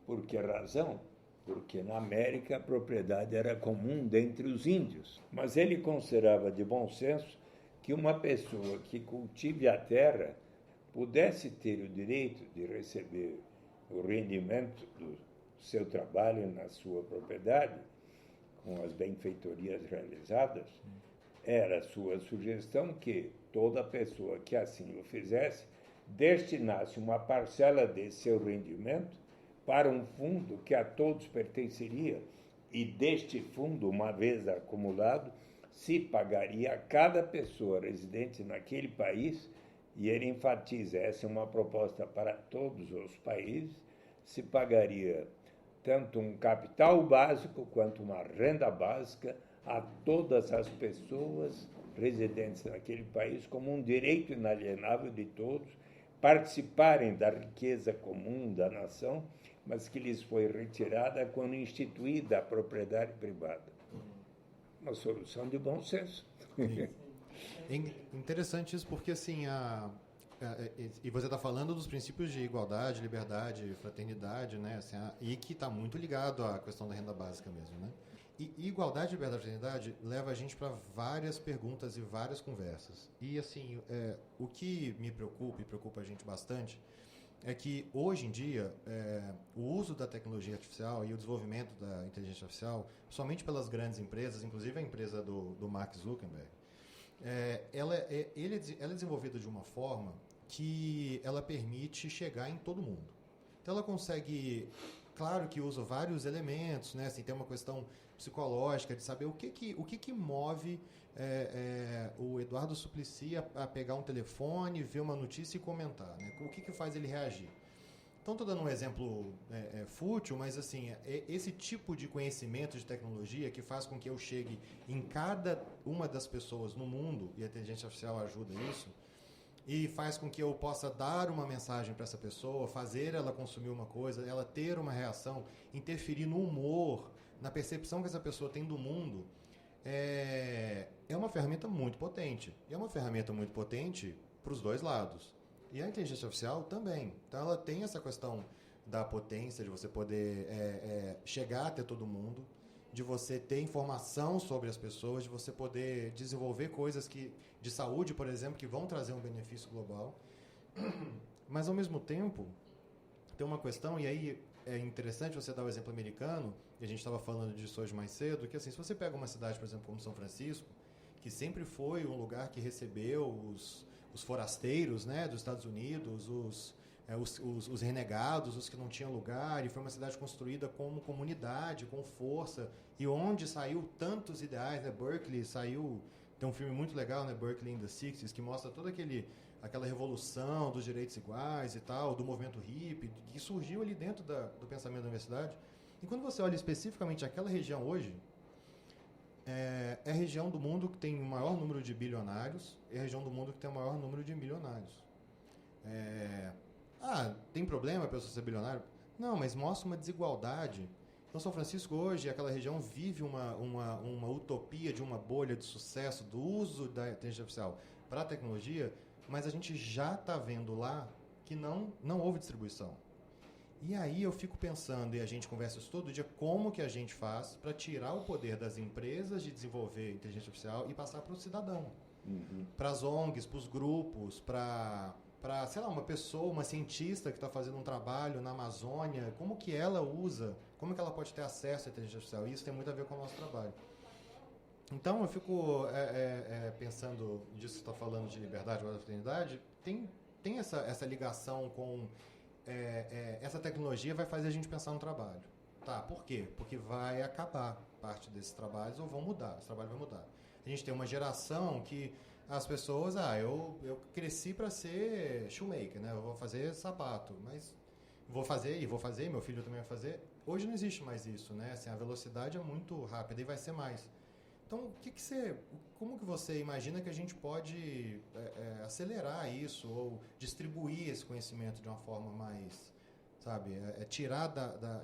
S3: Por que razão? Porque na América a propriedade era comum dentre os índios. Mas ele considerava de bom senso que uma pessoa que cultive a terra pudesse ter o direito de receber o rendimento do seu trabalho na sua propriedade, com as benfeitorias realizadas. Era sua sugestão que toda pessoa que assim o fizesse destinasse uma parcela desse seu rendimento para um fundo que a todos pertenceria, e deste fundo, uma vez acumulado, se pagaria a cada pessoa residente naquele país, e ele enfatiza, essa é uma proposta para todos os países, se pagaria tanto um capital básico quanto uma renda básica a todas as pessoas residentes naquele país, como um direito inalienável de todos participarem da riqueza comum da nação, mas que lhes foi retirada quando instituída a propriedade privada. Uma solução de bom senso.
S1: É interessante isso porque, assim, e você está falando dos princípios de igualdade, liberdade, fraternidade, né? Assim, e que está muito ligado à questão da renda básica mesmo, né? E igualdade, liberdade e fraternidade leva a gente para várias perguntas e várias conversas. E, assim, o que me preocupa e preocupa a gente bastante é que, hoje em dia, o uso da tecnologia artificial e o desenvolvimento da inteligência artificial, somente pelas grandes empresas, inclusive a empresa do Mark Zuckerberg, ela é desenvolvida de uma forma que ela permite chegar em todo mundo. Então ela consegue, claro que usa vários elementos, né? Assim, tem uma questão psicológica de saber o que move o Eduardo Suplicy a pegar um telefone, ver uma notícia e comentar, né? O que faz ele reagir. Então, estou dando um exemplo fútil, mas assim, esse tipo de conhecimento de tecnologia que faz com que eu chegue em cada uma das pessoas no mundo, e a inteligência artificial ajuda isso, e faz com que eu possa dar uma mensagem para essa pessoa, fazer ela consumir uma coisa, ela ter uma reação, interferir no humor, na percepção que essa pessoa tem do mundo, é uma ferramenta muito potente. E é uma ferramenta muito potente para os dois lados. E a inteligência artificial também. Então ela tem essa questão da potência, de você poder chegar até todo mundo, de você ter informação sobre as pessoas, de você poder desenvolver coisas de saúde, por exemplo, que vão trazer um benefício global. Mas, ao mesmo tempo, tem uma questão, e aí é interessante você dar o exemplo americano, e a gente estava falando disso hoje mais cedo, que assim, se você pega uma cidade, por exemplo, como São Francisco, que sempre foi um lugar que recebeu os forasteiros, né, dos Estados Unidos, os renegados, os que não tinham lugar, e foi uma cidade construída como comunidade, com força, e onde saiu tantos ideais, né? Berkeley saiu, tem um filme muito legal, né, Berkeley in the 60s, que mostra toda aquela revolução dos direitos iguais e tal, do movimento hippie, que surgiu ali dentro do pensamento da universidade. E quando você olha especificamente aquela região hoje, é a região do mundo que tem o maior número de bilionários, é a região do mundo que tem o maior número de milionários. Tem problema a pessoa ser bilionário? Não, mas mostra uma desigualdade. Então, São Francisco hoje, aquela região vive uma utopia de uma bolha de sucesso do uso da inteligência artificial para a tecnologia, mas a gente já está vendo lá que não houve distribuição. E aí eu fico pensando, e a gente conversa isso todo dia, como que a gente faz para tirar o poder das empresas de desenvolver inteligência artificial e passar para o cidadão. Para as ONGs, para os grupos, para, sei lá, uma pessoa, uma cientista que está fazendo um trabalho na Amazônia, como que ela usa, como que ela pode ter acesso à inteligência artificial. Isso tem muito a ver com o nosso trabalho. Então, eu fico pensando disso que você está falando de liberdade e oportunidade, tem essa ligação com... essa tecnologia vai fazer a gente pensar no trabalho. Tá, por quê? Porque vai acabar parte desses trabalhos ou vão mudar, esse trabalho vai mudar. A gente tem uma geração que as pessoas, eu cresci para ser shoemaker, né? Eu vou fazer sapato, mas vou fazer, meu filho também vai fazer. Hoje não existe mais isso, né? Assim, a velocidade é muito rápida e vai ser mais. Então, como que você imagina que a gente pode acelerar isso ou distribuir esse conhecimento de uma forma mais, sabe, tirar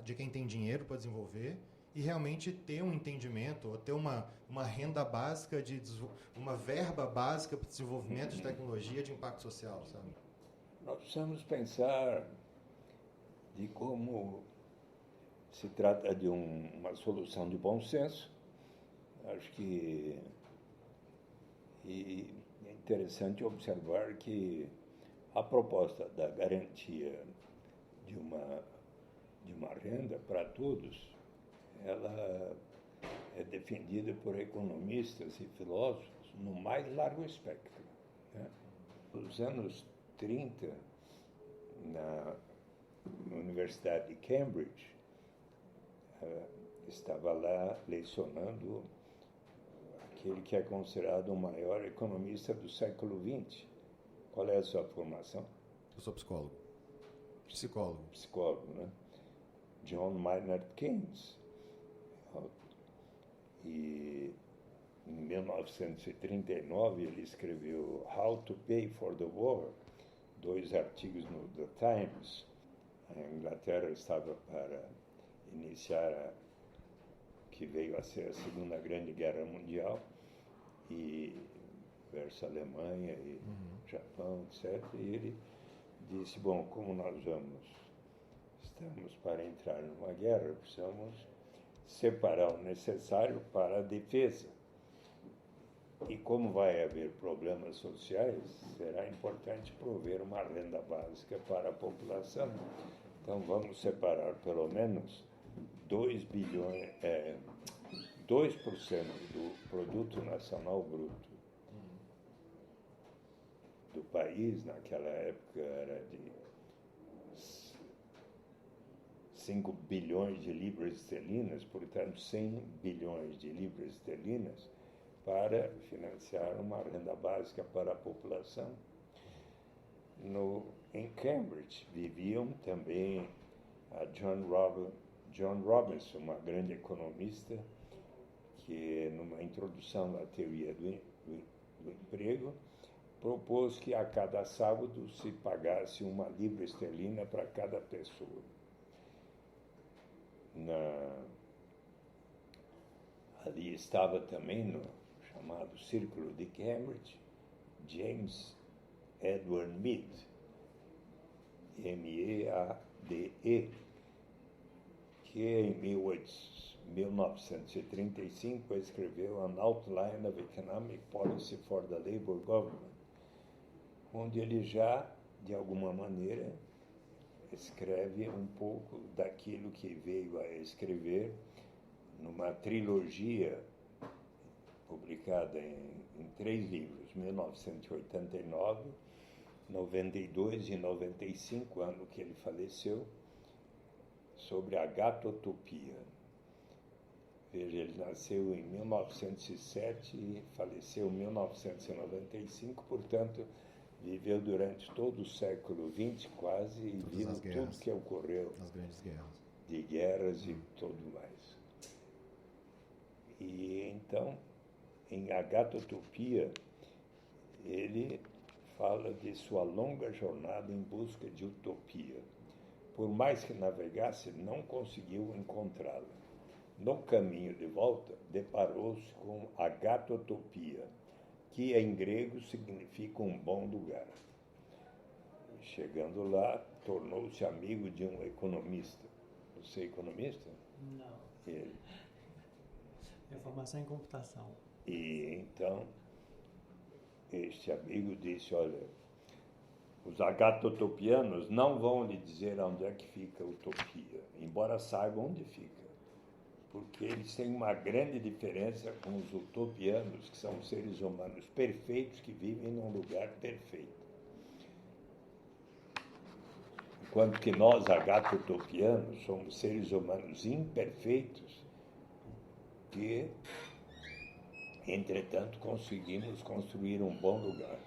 S1: de quem tem dinheiro para desenvolver e realmente ter um entendimento ou ter uma renda básica, uma verba básica para desenvolvimento de tecnologia de impacto social, sabe?
S3: Nós precisamos pensar de como se trata de uma solução de bom senso. Acho que é interessante observar que a proposta da garantia de uma renda para todos, ela é defendida por economistas e filósofos no mais largo espectro, né? Nos anos 30, na Universidade de Cambridge, estava lá lecionando aquele que é considerado o maior economista do século XX. Qual é a sua formação?
S1: Eu sou psicólogo.
S3: Psicólogo, né? John Maynard Keynes. E em 1939 ele escreveu How to Pay for the War, 2 artigos no The Times. A Inglaterra estava para iniciar que veio a ser a Segunda Grande Guerra Mundial, e versus Alemanha e Japão, etc. E ele disse, como nós estamos para entrar numa guerra, precisamos separar o necessário para a defesa. E como vai haver problemas sociais, será importante prover uma renda básica para a população. Então vamos separar pelo menos 2% do produto nacional bruto do país. Naquela época era de 5 bilhões de libras esterlinas, portanto 100 bilhões de libras esterlinas para financiar uma renda básica para a população. Em Cambridge viviam também a John Robinson, uma grande economista, que numa introdução à teoria do emprego propôs que a cada sábado se pagasse 1 libra esterlina para cada pessoa. Ali estava também, no chamado Círculo de Cambridge, James Edward Mead, M-E-A-D-E, que em 1935, escreveu An Outline of Economic Policy for the Labour Government, onde ele já, de alguma maneira, escreve um pouco daquilo que veio a escrever numa trilogia publicada em 3 livros, 1989, 92 e 95, ano que ele faleceu, sobre a gatotopia. Veja, ele nasceu em 1907 e faleceu em 1995, portanto, viveu durante todo o século XX quase e viu tudo que ocorreu.
S1: As grandes guerras.
S3: De guerras e tudo mais. E então, em A Gatotopia, ele fala de sua longa jornada em busca de utopia. Por mais que navegasse, não conseguiu encontrá-la. No caminho de volta, deparou-se com a gatotopia, que em grego significa um bom lugar. Chegando lá, tornou-se amigo de um economista. Você é economista?
S4: Não.
S3: Ele.
S4: É formação em computação.
S3: E então, este amigo disse, olha, os agatotopianos não vão lhe dizer onde é que fica a utopia, embora saibam onde fica. Porque eles têm uma grande diferença com os utopianos, que são seres humanos perfeitos que vivem num lugar perfeito. Enquanto que nós, agatotopianos, somos seres humanos imperfeitos que, entretanto, conseguimos construir um bom lugar.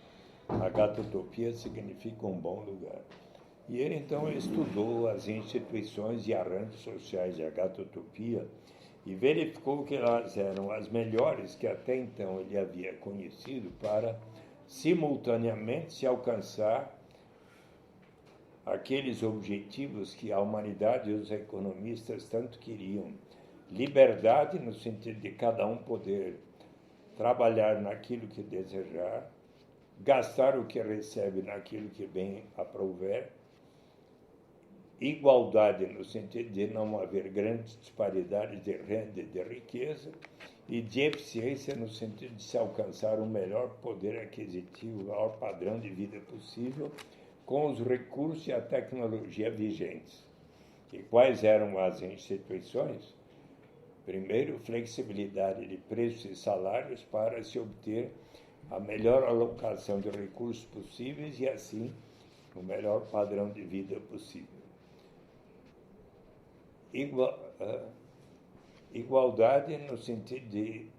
S3: Agatotopia significa um bom lugar. E ele, então, estudou as instituições e arranjos sociais de agatotopia e verificou que elas eram as melhores que até então ele havia conhecido para, simultaneamente, se alcançar aqueles objetivos que a humanidade e os economistas tanto queriam. Liberdade, no sentido de cada um poder trabalhar naquilo que desejar, gastar o que recebe naquilo que bem aprouver, igualdade no sentido de não haver grandes disparidades de renda e de riqueza, e de eficiência no sentido de se alcançar o melhor poder aquisitivo, o maior padrão de vida possível, com os recursos e a tecnologia vigentes. E quais eram as instituições? Primeiro, flexibilidade de preços e salários para se obter a melhor alocação de recursos possíveis e, assim, o melhor padrão de vida possível. Igualdade no sentido de,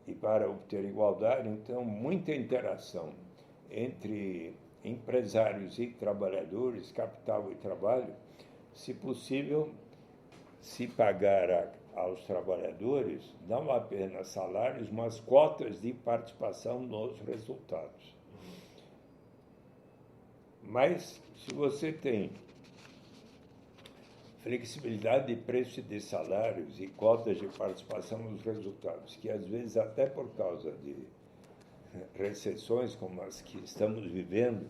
S3: e para obter igualdade, então, muita interação entre empresários e trabalhadores, capital e trabalho, se possível, se pagar aos trabalhadores não apenas salários, mas cotas de participação nos resultados. Mas, se você tem flexibilidade de preço e de salários e cotas de participação nos resultados, que às vezes até por causa de recessões como as que estamos vivendo,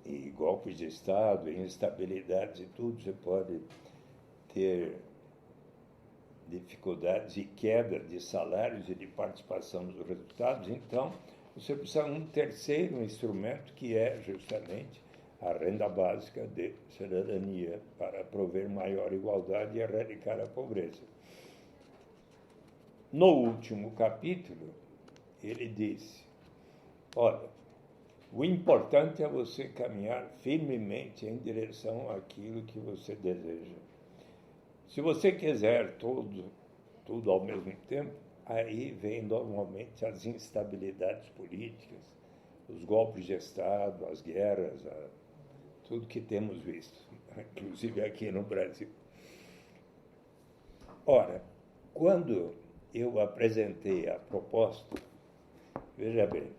S3: e golpes de Estado, instabilidades e tudo, você pode ter dificuldades e queda de salários e de participação nos resultados. Então, você precisa de um terceiro instrumento, que é justamente a renda básica de cidadania, para prover maior igualdade e erradicar a pobreza. No último capítulo, ele disse, olha, o importante é você caminhar firmemente em direção àquilo que você deseja. Se você quiser tudo ao mesmo tempo, aí vem normalmente as instabilidades políticas, os golpes de Estado, as guerras, tudo que temos visto, inclusive aqui no Brasil. Ora, quando eu apresentei a proposta, veja bem,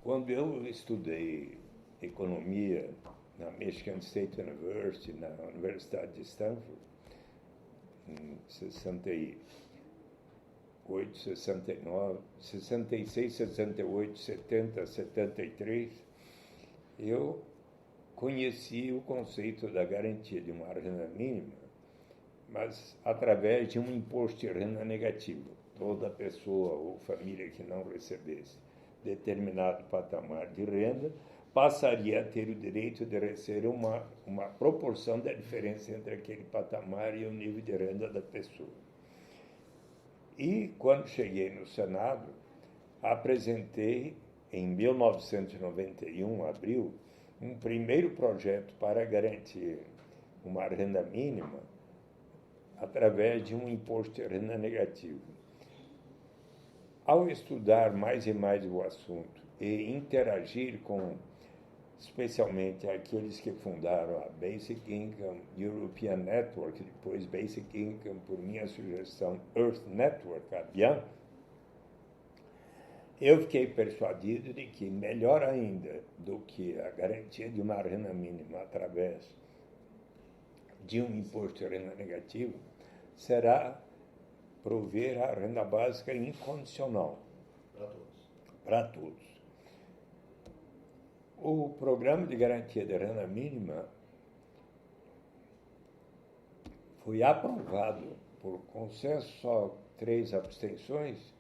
S3: quando eu estudei economia na Michigan State University, na Universidade de Stanford, em 68, 69, 66, 68, 70, 73, eu conheci o conceito da garantia de uma renda mínima mas através de um imposto de renda negativo. Toda pessoa ou família que não recebesse determinado patamar de renda passaria a ter o direito de receber uma proporção da diferença entre aquele patamar e o nível de renda da pessoa. E, quando cheguei no Senado, apresentei, em 1991, abril, um primeiro projeto para garantir uma renda mínima através de um imposto de renda negativo. Ao estudar mais e mais o assunto e interagir com, especialmente, aqueles que fundaram a Basic Income European Network, depois Basic Income, por minha sugestão, Earth Network, a BIAN, eu fiquei persuadido de que, melhor ainda do que a garantia de uma renda mínima através de um imposto de renda negativo, será prover a renda básica incondicional para todos. O programa de garantia de renda mínima foi aprovado por consenso, só 3 abstenções,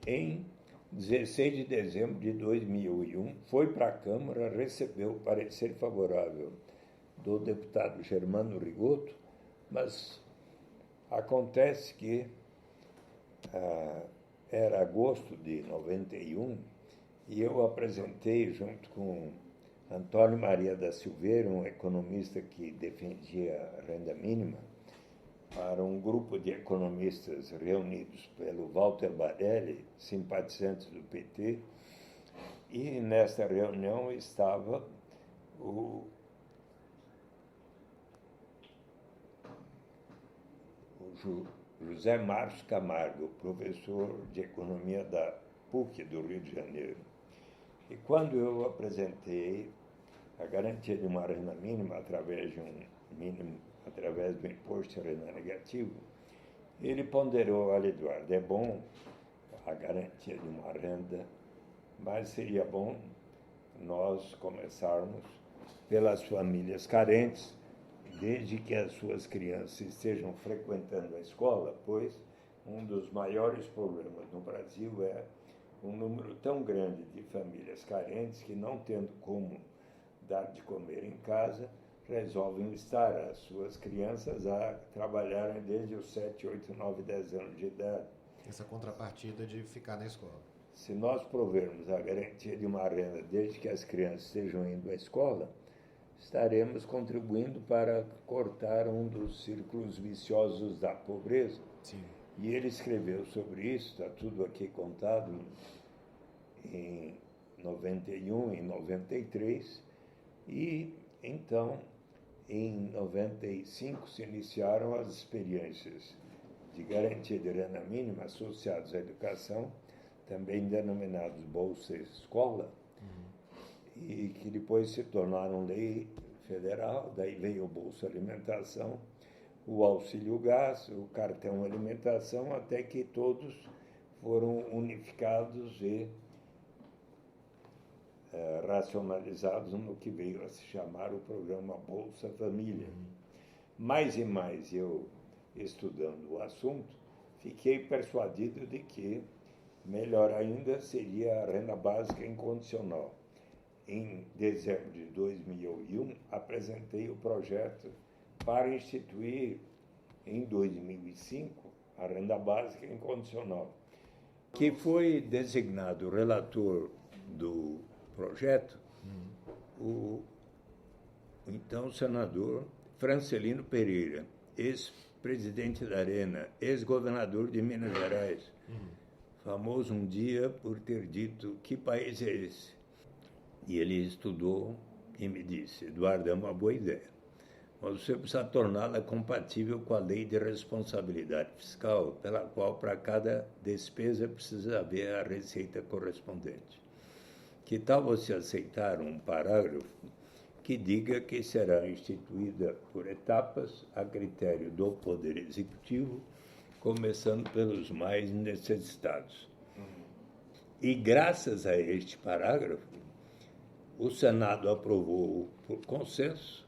S3: em 16 de dezembro de 2001, foi para a Câmara, recebeu o parecer favorável do deputado Germano Rigoto, mas acontece que era agosto de 91 e eu apresentei, junto com Antônio Maria da Silveira, um economista que defendia a renda mínima, para um grupo de economistas reunidos pelo Walter Badelli, simpatizantes do PT, e nesta reunião estava o José Márcio Camargo, professor de economia da PUC do Rio de Janeiro. E quando eu apresentei a garantia de uma renda mínima através do imposto de renda negativo, ele ponderou: olha, Eduardo, é bom a garantia de uma renda, mas seria bom nós começarmos pelas famílias carentes, desde que as suas crianças estejam frequentando a escola, pois um dos maiores problemas no Brasil é um número tão grande de famílias carentes que, não tendo como dar de comer em casa, resolvem estar as suas crianças a trabalharem desde os 7, 8, 9, 10 anos de idade.
S1: Essa contrapartida de ficar na escola.
S3: Se nós provermos a garantia de uma renda desde que as crianças estejam indo à escola, estaremos contribuindo para cortar um dos círculos viciosos da pobreza.
S1: Sim.
S3: E ele escreveu sobre isso, está tudo aqui contado em 91, em 93, e então, em 95, se iniciaram as experiências de garantia de renda mínima associadas à educação, também denominados Bolsa Escola, e que depois se tornaram lei federal. Daí veio o Bolsa Alimentação, o Auxílio Gás, o Cartão Alimentação, até que todos foram unificados e racionalizados no que veio a se chamar o programa Bolsa Família. Mais e mais eu, estudando o assunto, fiquei persuadido de que melhor ainda seria a renda básica incondicional. Em dezembro de 2001, apresentei o projeto para instituir, em 2005, a renda básica incondicional, que foi designado relator do projeto o então senador Francelino Pereira, ex-presidente da Arena, ex-governador de Minas Gerais, famoso um dia por ter dito: que país é esse? E ele estudou e me disse: Eduardo, é uma boa ideia, mas você precisa torná-la compatível com a lei de responsabilidade fiscal, pela qual, para cada despesa, precisa haver a receita correspondente. Que tal você aceitar um parágrafo que diga que será instituída por etapas, a critério do Poder Executivo, começando pelos mais necessitados? E, graças a este parágrafo, o Senado aprovou por consenso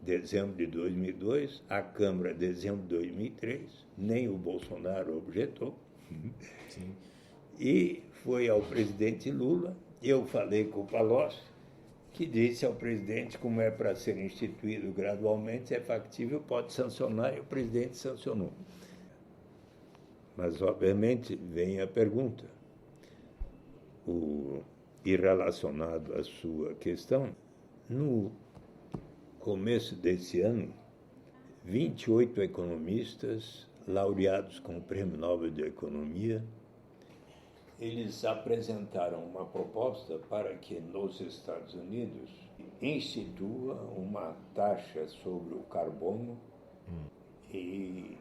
S3: dezembro de 2002, a Câmara, dezembro de 2003, nem o Bolsonaro objetou.
S1: Sim.
S3: E foi ao presidente Lula, eu falei com o Palocci, que disse ao presidente como é para ser instituído gradualmente, é factível, pode sancionar, e o presidente sancionou. Mas, obviamente, vem a pergunta, e relacionado à sua questão, no começo desse ano, 28 economistas laureados com o Prêmio Nobel de Economia, eles apresentaram uma proposta para que nos Estados Unidos institua uma taxa sobre o carbono e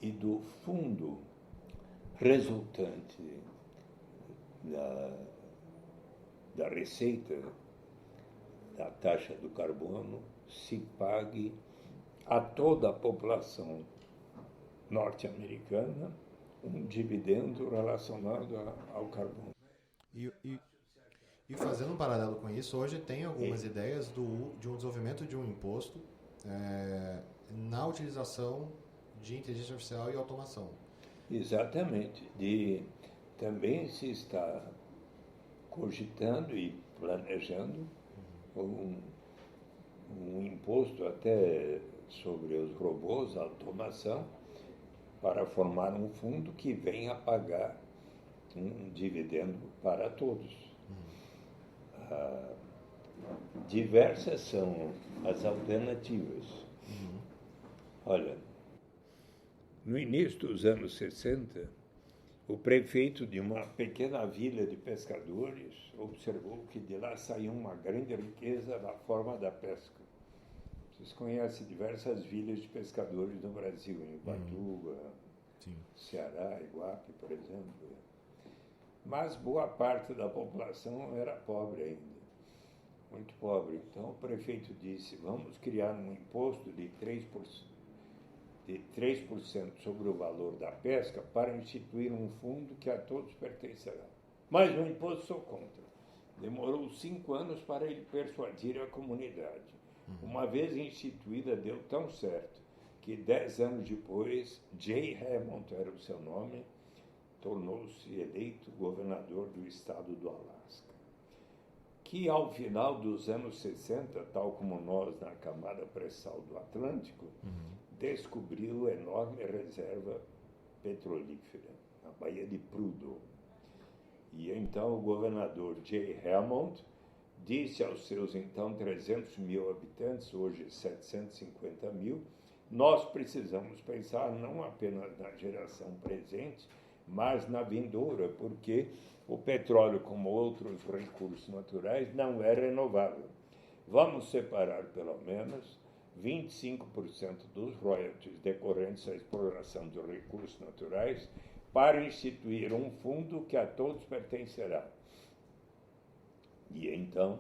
S3: do fundo resultante da receita da taxa do carbono se pague a toda a população norte-americana um dividendo relacionado ao carbono.
S1: E fazendo um paralelo com isso, hoje tem algumas ideias de um desenvolvimento de um imposto na utilização de inteligência artificial e automação.
S3: Exatamente. Também se está cogitando e planejando um imposto até sobre os robôs, a automação, para formar um fundo que venha a pagar um dividendo para todos. Diversas são as alternativas. Olha, no início dos anos 60, o prefeito de uma pequena vila de pescadores observou que de lá saía uma grande riqueza na forma da pesca. Vocês conhecem diversas vilas de pescadores no Brasil, em Ubatuba, Ceará, Iguape, por exemplo. Mas boa parte da população era pobre ainda, muito pobre. Então o prefeito disse, vamos criar um imposto de 3% sobre o valor da pesca para instituir um fundo que a todos pertencerá. Mas o imposto sou contra. Demorou 5 anos para ele persuadir a comunidade. Uma vez instituída, deu tão certo que 10 anos depois, Jay Hammond era o seu nome, tornou-se eleito governador do estado do Alasca, que ao final dos anos 60, tal como nós na camada pré-sal do Atlântico, descobriu enorme reserva petrolífera, na Baía de Prudhoe. E então o governador Jay Hammond disse aos seus então 300 mil habitantes, hoje 750 mil, nós precisamos pensar não apenas na geração presente, mas na vindoura, porque o petróleo, como outros recursos naturais, não é renovável. Vamos separar pelo menos 25% dos royalties decorrentes à exploração dos recursos naturais para instituir um fundo que a todos pertencerá. E então,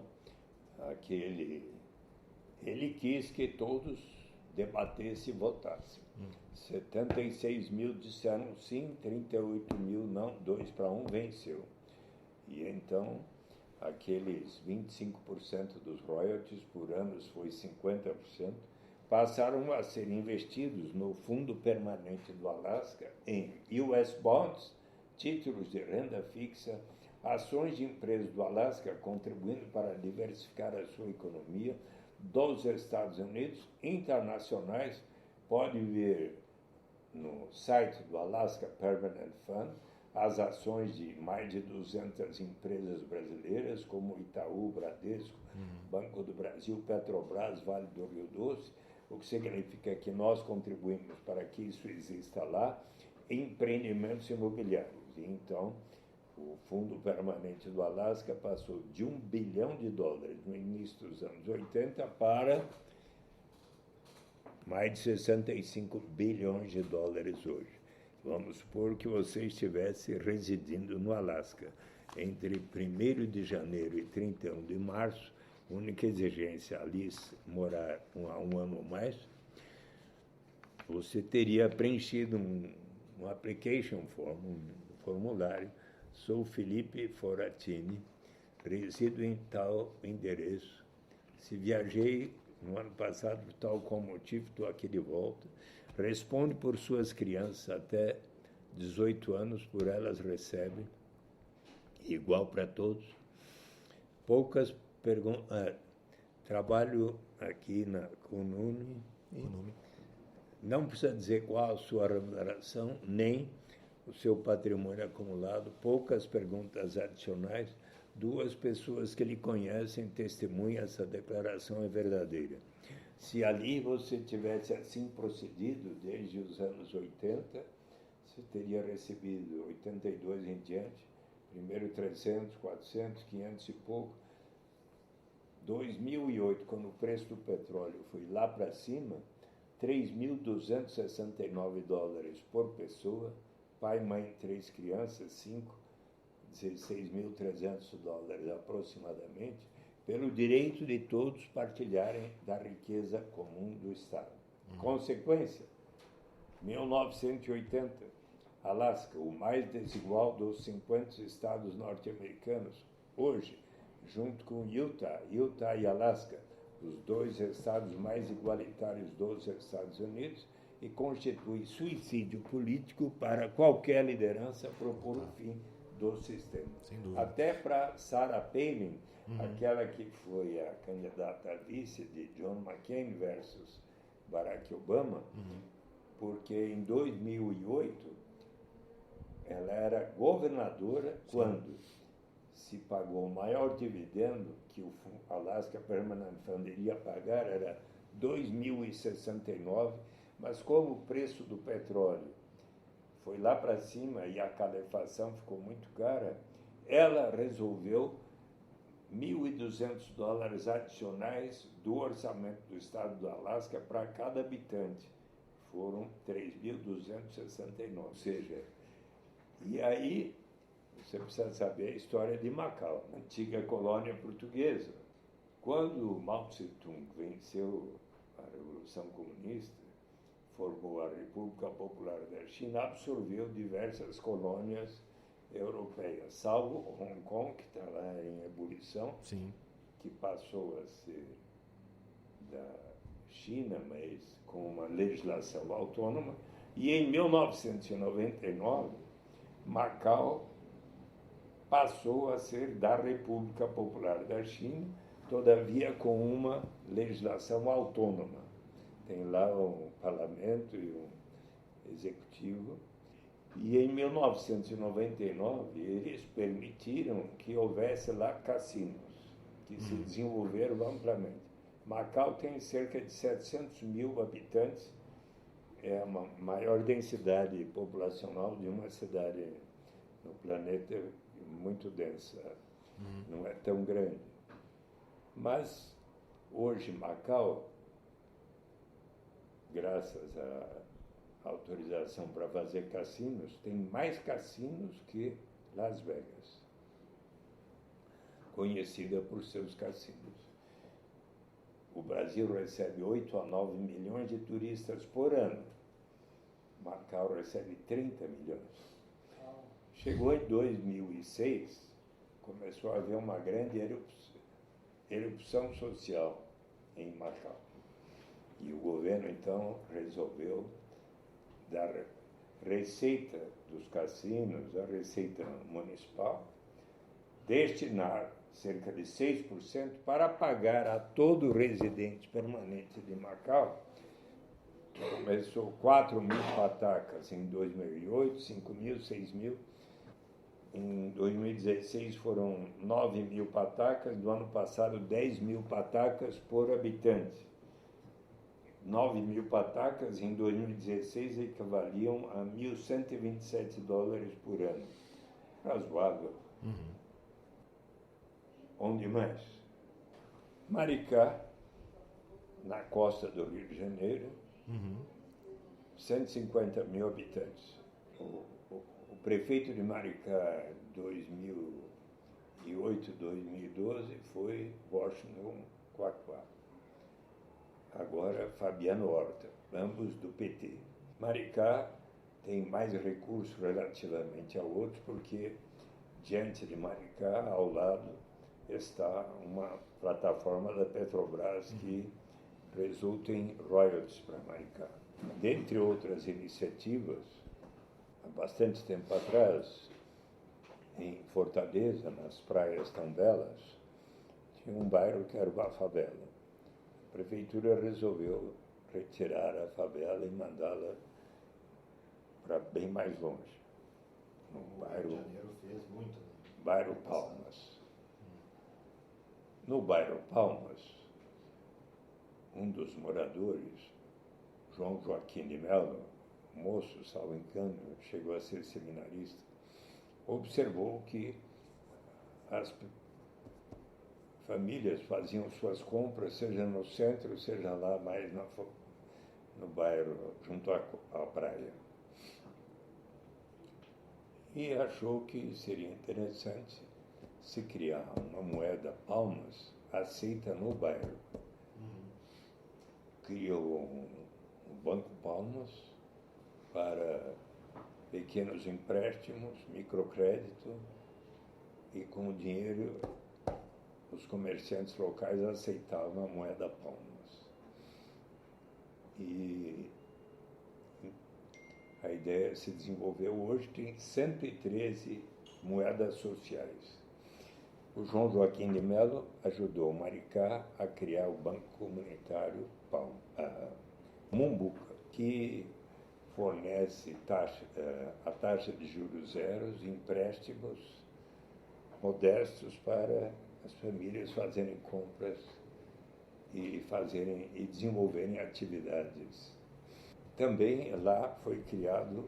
S3: ele quis que todos debatessem e votassem. 76 mil disseram sim, 38 mil não, 2-1 venceu. E então, aqueles 25% dos royalties por ano, foi 50%, passaram a ser investidos no Fundo Permanente do Alasca em US Bonds, títulos de renda fixa, ações de empresas do Alasca, contribuindo para diversificar a sua economia, dos Estados Unidos, internacionais. Pode ver no site do Alaska Permanent Fund as ações de mais de 200 empresas brasileiras, como Itaú, Bradesco, Banco do Brasil, Petrobras, Vale do Rio Doce, o que significa que nós contribuímos para que isso exista lá, empreendimentos imobiliários. E então, o Fundo Permanente do Alasca passou de $1 bilhão no início dos anos 80 para mais de 65 bilhões de dólares hoje. Vamos supor que você estivesse residindo no Alasca entre 1º de janeiro e 31 de março, única exigência ali morar um ano ou mais, você teria preenchido um application form, um formulário. Sou Felipe Foratini, resido em tal endereço. Se viajei no ano passado, por tal qual motivo, estou aqui de volta. Responde por suas crianças até 18 anos, por elas recebe, igual para todos. Poucas perguntas. Trabalho aqui com o NUNE. Não precisa dizer qual a sua remuneração, nem o seu patrimônio acumulado. Poucas perguntas adicionais. 2 pessoas que lhe conhecem testemunham essa declaração é verdadeira. Se ali você tivesse assim procedido desde os anos 80, você teria recebido 82 em diante, primeiro 300, 400, 500 e pouco. 2008, quando o preço do petróleo foi lá para cima, $3.269 por pessoa, pai, mãe, 3 crianças, 5, $16.300 aproximadamente, pelo direito de todos partilharem da riqueza comum do Estado. Consequência, 1980, Alasca, o mais desigual dos 50 estados norte-americanos, hoje, junto com Utah e Alasca, os 2 estados mais igualitários dos Estados Unidos, e constitui suicídio político para qualquer liderança propor o fim do sistema. Até para Sarah Palin, aquela que foi a candidata a vice de John McCain versus Barack Obama, porque em 2008 ela era governadora quando se pagou o maior dividendo que o Alaska Permanent Fund iria pagar, era 2.069, mas como o preço do petróleo foi lá para cima e a calefação ficou muito cara, ela resolveu $1.200 adicionais do orçamento do estado do Alasca para cada habitante. Foram 3.269, ou seja, e aí você precisa saber a história de Macau, antiga colônia portuguesa. Quando Mao Tse-tung venceu a Revolução Comunista, formou a República Popular da China, absorveu diversas colônias europeias, salvo Hong Kong, que está lá em ebulição, que passou a ser da China, mas com uma legislação autônoma. E em 1999, Macau passou a ser da República Popular da China, todavia com uma legislação autônoma. Tem lá um parlamento e um executivo. E em 1999, eles permitiram que houvesse lá cassinos, que se desenvolveram amplamente. Macau tem cerca de 700 mil habitantes, é a maior densidade populacional de uma cidade no planeta, muito densa, não é tão grande. Mas hoje Macau, graças à autorização para fazer cassinos, tem mais cassinos que Las Vegas, conhecida por seus cassinos. O Brasil recebe 8 a 9 milhões de turistas por ano. Macau recebe 30 milhões. Chegou em 2006, começou a haver uma grande erupção social em Macau. E o governo, então, resolveu dar receita dos cassinos, a receita municipal, destinar cerca de 6% para pagar a todo residente permanente de Macau. Começou 4 mil patacas em 2008, 5 mil, 6 mil. Em 2016 foram 9 mil patacas, do ano passado 10 mil patacas por habitante. 9 mil patacas em 2016 equivaliam a $1.127 por ano. Razoável. Onde mais? Maricá, na costa do Rio de Janeiro, 150 mil habitantes. O prefeito de Maricá, 2008, 2012, foi Washington Quaquá. Agora, Fabiano Horta, ambos do PT. Maricá tem mais recursos relativamente a outros, porque diante de Maricá, ao lado, está uma plataforma da Petrobras que resulta em royalties para Maricá. Dentre outras iniciativas, há bastante tempo atrás, em Fortaleza, nas praias tão belas, tinha um bairro que era uma favela. A prefeitura resolveu retirar a favela e mandá-la para bem mais longe, no bairro Palmas. No bairro Palmas, um dos moradores, João Joaquim de Mello, moço, salvo engano, chegou a ser seminarista, observou que as famílias faziam suas compras, seja no centro, seja lá mais no bairro, junto à praia. E achou que seria interessante se criar uma moeda Palmas aceita no bairro. Criou um Banco Palmas para pequenos empréstimos, microcrédito, e com o dinheiro os comerciantes locais aceitavam a moeda Palmas. E a ideia se desenvolveu hoje, tem 113 moedas sociais. O João Joaquim de Mello ajudou o Maricá a criar o Banco Comunitário Mumbuca, que fornece a taxa de juros zeros, empréstimos modestos para as famílias fazerem compras e desenvolverem atividades. Também lá foi criado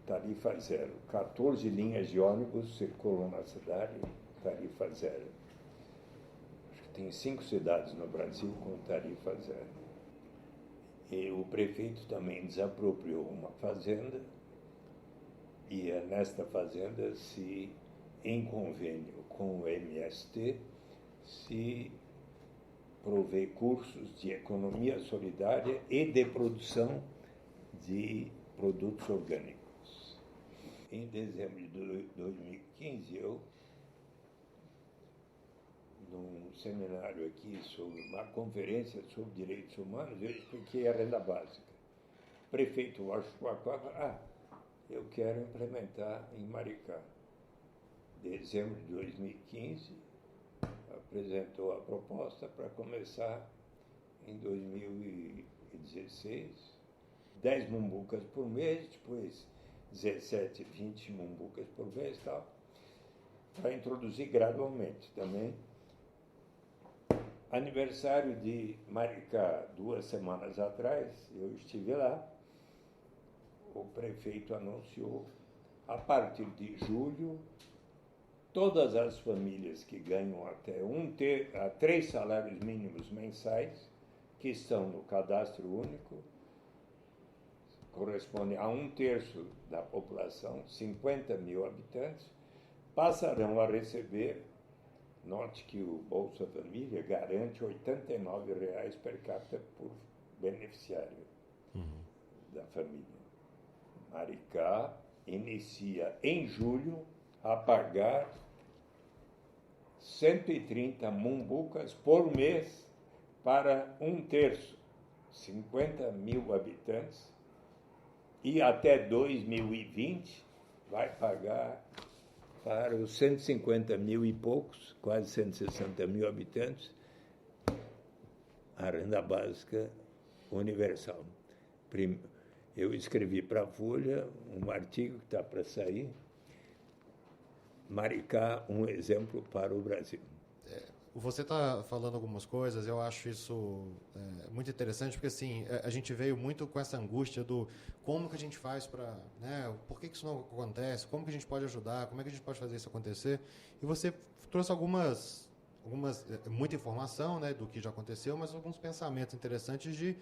S3: tarifa zero. 14 linhas de ônibus circulam na cidade, tarifa zero. Acho que tem 5 cidades no Brasil com tarifa zero. E o prefeito também desapropriou uma fazenda, e é nesta fazenda, em convênio com o MST, se provê cursos de economia solidária e de produção de produtos orgânicos. Em dezembro de 2015, num seminário aqui sobre uma conferência sobre direitos humanos, eu expliquei a renda básica. O prefeito Washington falou, eu quero implementar em Maricá. Dezembro de 2015, apresentou a proposta para começar em 2016, 10 mumbucas por mês, depois 17, 20 mumbucas por mês, tal, para introduzir gradualmente também. Aniversário de Maricá, 2 semanas atrás, eu estive lá, o prefeito anunciou, a partir de julho, todas as famílias que ganham até 3 salários mínimos mensais, que estão no cadastro único, corresponde a 1/3 da população, 50 mil habitantes, passarão a receber. Note que o Bolsa Família garante R$ 89 per capita por beneficiário da família. Maricá inicia em julho a pagar 130 mumbucas por mês para 1/3, 50 mil habitantes, e até 2020 vai pagar para os 150 mil e poucos, quase 160 mil habitantes, a renda básica universal. Eu escrevi para a Folha um artigo que está para sair, Maricá, um exemplo para o Brasil.
S1: Você está falando algumas coisas, eu acho isso muito interessante, porque assim, a gente veio muito com essa angústia do como que a gente faz para, por que isso não acontece, como que a gente pode ajudar, como é que a gente pode fazer isso acontecer, e você trouxe muita informação, né, do que já aconteceu, mas alguns pensamentos interessantes de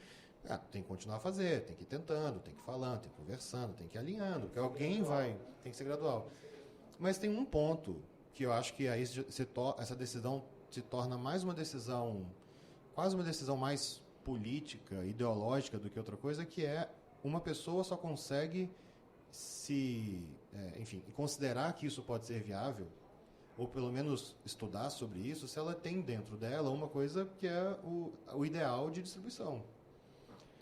S1: tem que continuar a fazer, tem que ir tentando, tem que ir falando, tem que ir conversando, tem que ir alinhando, que alguém tem que ser gradual. Mas tem um ponto que eu acho que aí essa decisão se torna mais uma decisão, quase uma decisão mais política, ideológica do que outra coisa, que é uma pessoa só consegue considerar que isso pode ser viável, ou pelo menos estudar sobre isso, se ela tem dentro dela uma coisa que é o ideal de distribuição.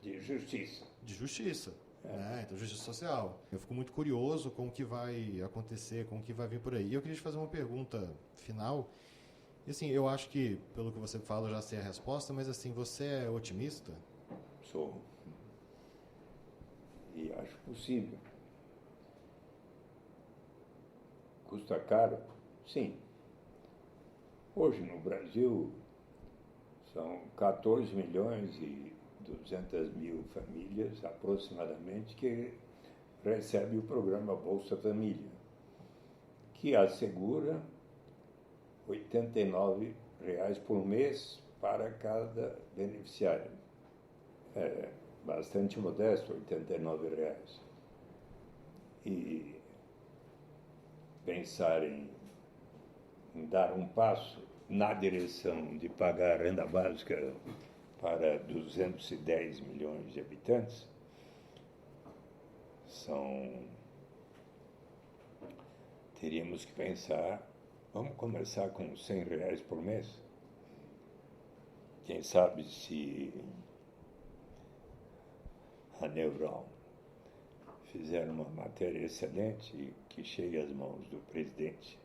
S3: De justiça.
S1: De justiça. Né? Então, justiça social. Eu fico muito curioso com o que vai acontecer, com o que vai vir por aí. E eu queria te fazer uma pergunta final. E, assim, eu acho que, pelo que você fala, eu já sei a resposta, mas assim, você é otimista?
S3: Sou. E acho possível. Custa caro? Sim. Hoje no Brasil são 14 milhões e 200 mil famílias aproximadamente que recebem o programa Bolsa Família, que assegura R$ 89 por mês para cada beneficiário. É bastante modesto, R$ 89. E pensar em dar um passo na direção de pagar a renda básica para 210 milhões de habitantes teríamos que pensar, vamos começar com R$ 100 por mês? Quem sabe se a Neural fizer uma matéria excelente que chegue às mãos do presidente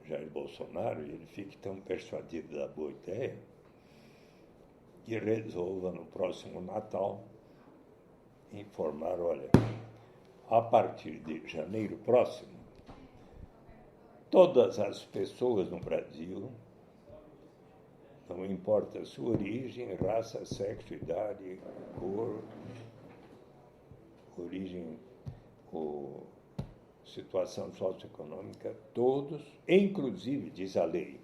S3: Jair Bolsonaro e ele fique tão persuadido da boa ideia que resolva no próximo Natal informar, olha, a partir de janeiro próximo, todas as pessoas no Brasil, não importa a sua origem, raça, sexo, idade, cor, origem ou situação socioeconômica, todos, inclusive, diz a lei,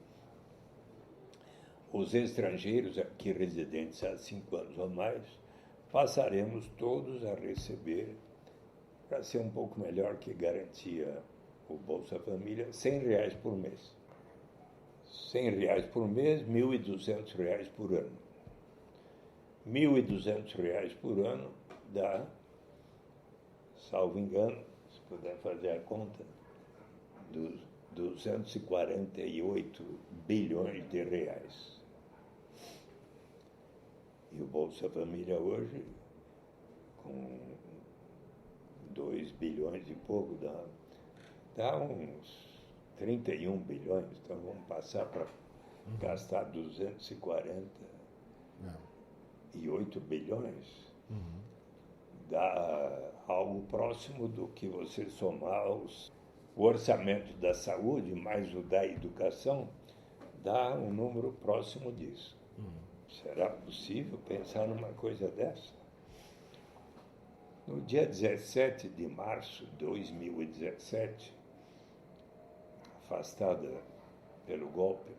S3: os estrangeiros aqui residentes há 5 anos ou mais, passaremos todos a receber, para ser um pouco melhor que garantia o Bolsa Família, R$ 100 por mês. R$ 100 por mês, R$ 1.200 por ano. R$ 1.200 por ano dá, salvo engano, se puder fazer a conta, dos 248 bilhões de reais. E o Bolsa Família hoje, com 2 bilhões e pouco, dá uns 31 bilhões. Então vamos passar para gastar 248 bilhões. Dá algo próximo do que você somar o orçamento da saúde mais o da educação, dá um número próximo disso. Será possível pensar numa coisa dessa? No dia 17 de março de 2017, afastada pelo golpe,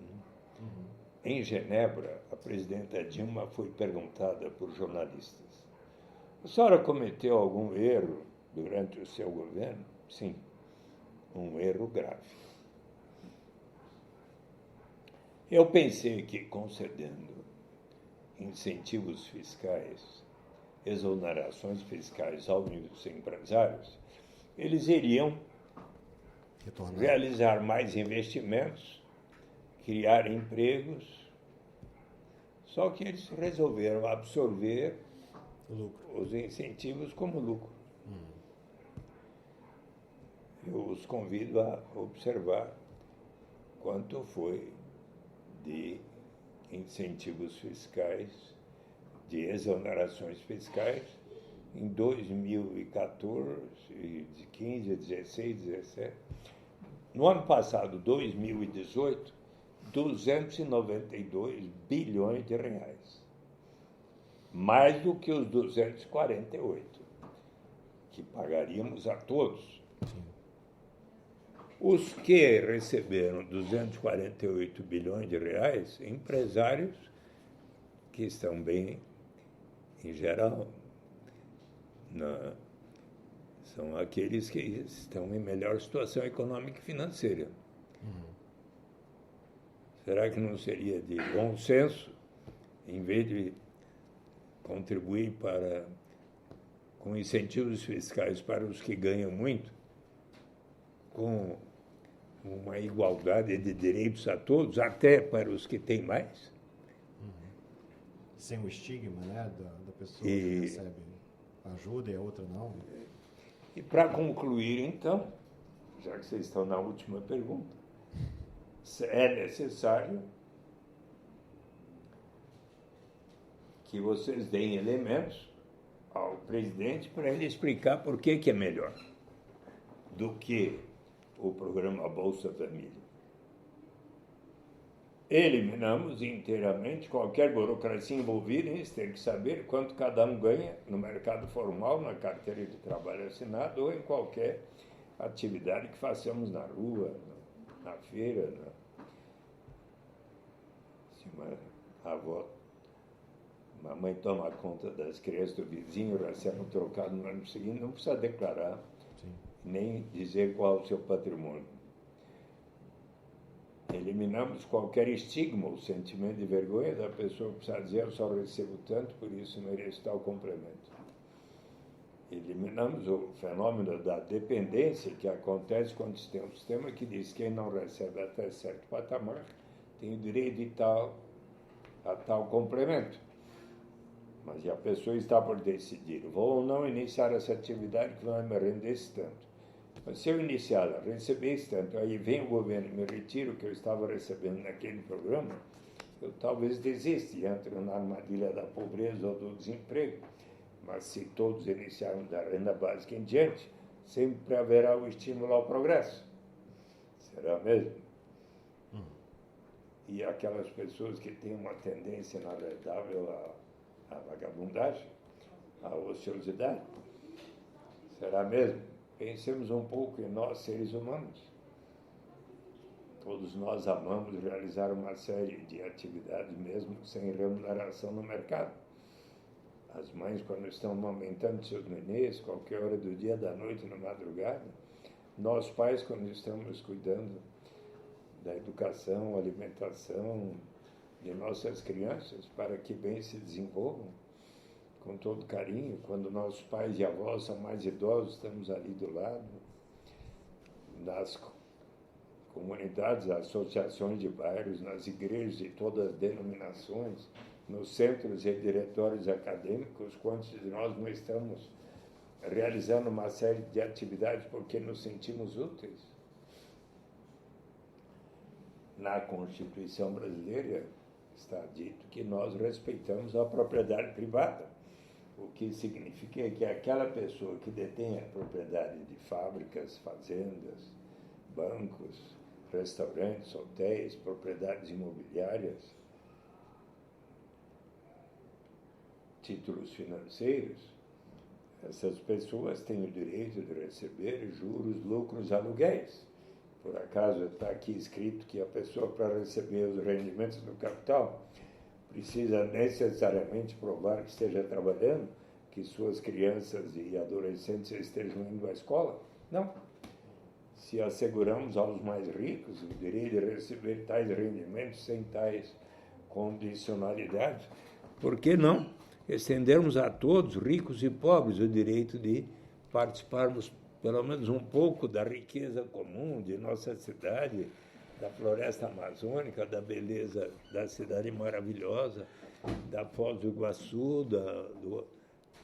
S3: em Genebra, a presidenta Dilma foi perguntada por jornalistas: a senhora cometeu algum erro durante o seu governo? Sim, um erro grave. Eu pensei que, concedendo incentivos fiscais, exonerações fiscais aos empresários, eles iriam realizar mais investimentos, criar empregos, só que eles resolveram absorver os incentivos como lucro. Eu os convido a observar quanto foi de incentivos fiscais, de exonerações fiscais, em 2014, 15, 16, 17. No ano passado, 2018, 292 bilhões de reais. Mais do que os 248, que pagaríamos a todos. Os que receberam 248 bilhões de reais, empresários que estão bem, em geral, são aqueles que estão em melhor situação econômica e financeira. Será que não seria de bom senso, em vez de contribuir com incentivos fiscais para os que ganham muito, com uma igualdade de direitos a todos, até para os que têm mais?
S1: sem o estigma, né, da pessoa que recebe ajuda e a outra não.
S3: E para concluir, então, já que vocês estão na última pergunta, é necessário que vocês deem elementos ao presidente para ele explicar por que é melhor do que o programa Bolsa Família. Eliminamos inteiramente qualquer burocracia envolvida em ter que saber quanto cada um ganha no mercado formal, na carteira de trabalho assinado ou em qualquer atividade que façamos na rua, na feira. A avó, mamãe toma conta das crianças do vizinho, recebe um trocado no ano seguinte, não precisa declarar, sim, nem dizer qual é o seu patrimônio. Eliminamos qualquer estigma, o sentimento de vergonha da pessoa que precisa dizer eu só recebo tanto, por isso mereço tal complemento. Eliminamos o fenômeno da dependência que acontece quando se tem um sistema que diz que quem não recebe até certo patamar tem o direito a tal complemento. Mas a pessoa está por decidir, vou ou não iniciar essa atividade que vai me render esse tanto. Mas se eu iniciar, receber esse tanto, aí vem o governo e me retira o que eu estava recebendo naquele programa, eu talvez desista e entro na armadilha da pobreza ou do desemprego. Mas se todos iniciarem da renda básica em diante, sempre haverá o estímulo ao progresso. Será mesmo? E aquelas pessoas que têm uma tendência inagradável à vagabundagem, à ociosidade, será mesmo? Pensemos um pouco em nós, seres humanos. Todos nós amamos realizar uma série de atividades, mesmo sem remuneração no mercado. As mães, quando estão amamentando seus nenês, qualquer hora do dia, da noite, na madrugada. Nós, pais, quando estamos cuidando da educação, alimentação de nossas crianças, para que bem se desenvolvam, com todo carinho. Quando nossos pais e avós são mais idosos, estamos ali do lado. Nas comunidades, associações de bairros, nas igrejas de todas as denominações, nos centros e diretórios acadêmicos, quantos de nós não estamos realizando uma série de atividades porque nos sentimos úteis? Na Constituição brasileira está dito que nós respeitamos a propriedade privada, o que significa que aquela pessoa que detém a propriedade de fábricas, fazendas, bancos, restaurantes, hotéis, propriedades imobiliárias, títulos financeiros, essas pessoas têm o direito de receber juros, lucros, aluguéis. Por acaso está aqui escrito que a pessoa, para receber os rendimentos do capital, precisa necessariamente provar que esteja trabalhando, que suas crianças e adolescentes estejam indo à escola? Não. Se asseguramos aos mais ricos o direito de receber tais rendimentos sem tais condicionalidades, por que não estendermos a todos, ricos e pobres, o direito de participarmos pelo menos um pouco da riqueza comum de nossa cidade, da floresta amazônica, da beleza da cidade maravilhosa, da Foz do Iguaçu,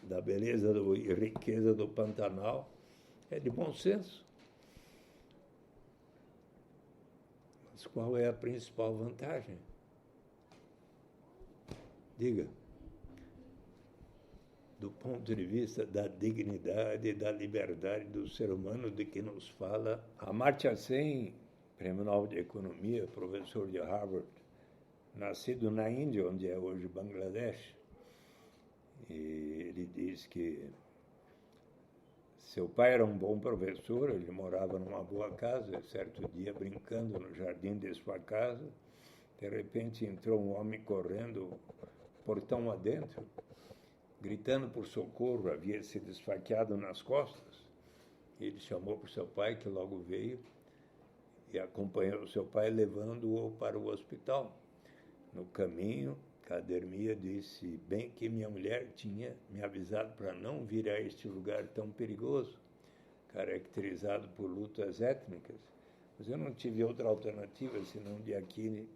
S3: da beleza e riqueza do Pantanal? É de bom senso. Mas qual é a principal vantagem? Diga. Do ponto de vista da dignidade e da liberdade do ser humano, de que nos fala Amartya Sen, Prêmio Nobel de Economia, professor de Harvard, nascido na Índia, onde é hoje Bangladesh. E ele diz que seu pai era um bom professor, ele morava numa boa casa, certo dia, brincando no jardim de sua casa, de repente entrou um homem correndo, portão adentro, gritando por socorro, havia sido esfaqueado nas costas. Ele chamou para o seu pai, que logo veio, e acompanhou o seu pai, levando-o para o hospital. No caminho, Kadermia disse, bem que minha mulher tinha me avisado para não vir a este lugar tão perigoso, caracterizado por lutas étnicas, mas eu não tive outra alternativa, senão de aqui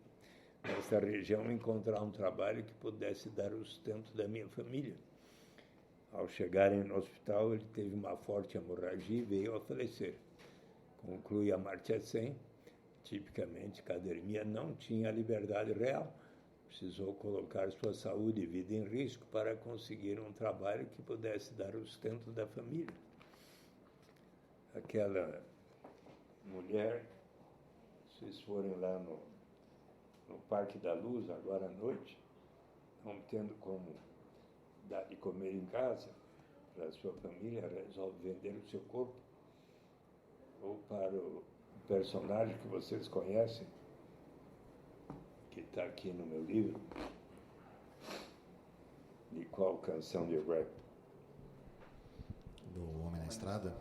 S3: nessa região, encontrar um trabalho que pudesse dar o sustento da minha família. Ao chegarem no hospital, ele teve uma forte hemorragia e veio a falecer. Conclui Amartya Sen. Tipicamente, Kadermia não tinha liberdade real. Precisou colocar sua saúde e vida em risco para conseguir um trabalho que pudesse dar o sustento da família. Aquela mulher, se vocês forem lá no Parque da Luz, agora à noite, não tendo como dar de comer em casa, para a sua família, resolve vender o seu corpo. Ou para o personagem que vocês conhecem, que está aqui no meu livro, de qual canção de rap?
S1: Do Homem na Estrada?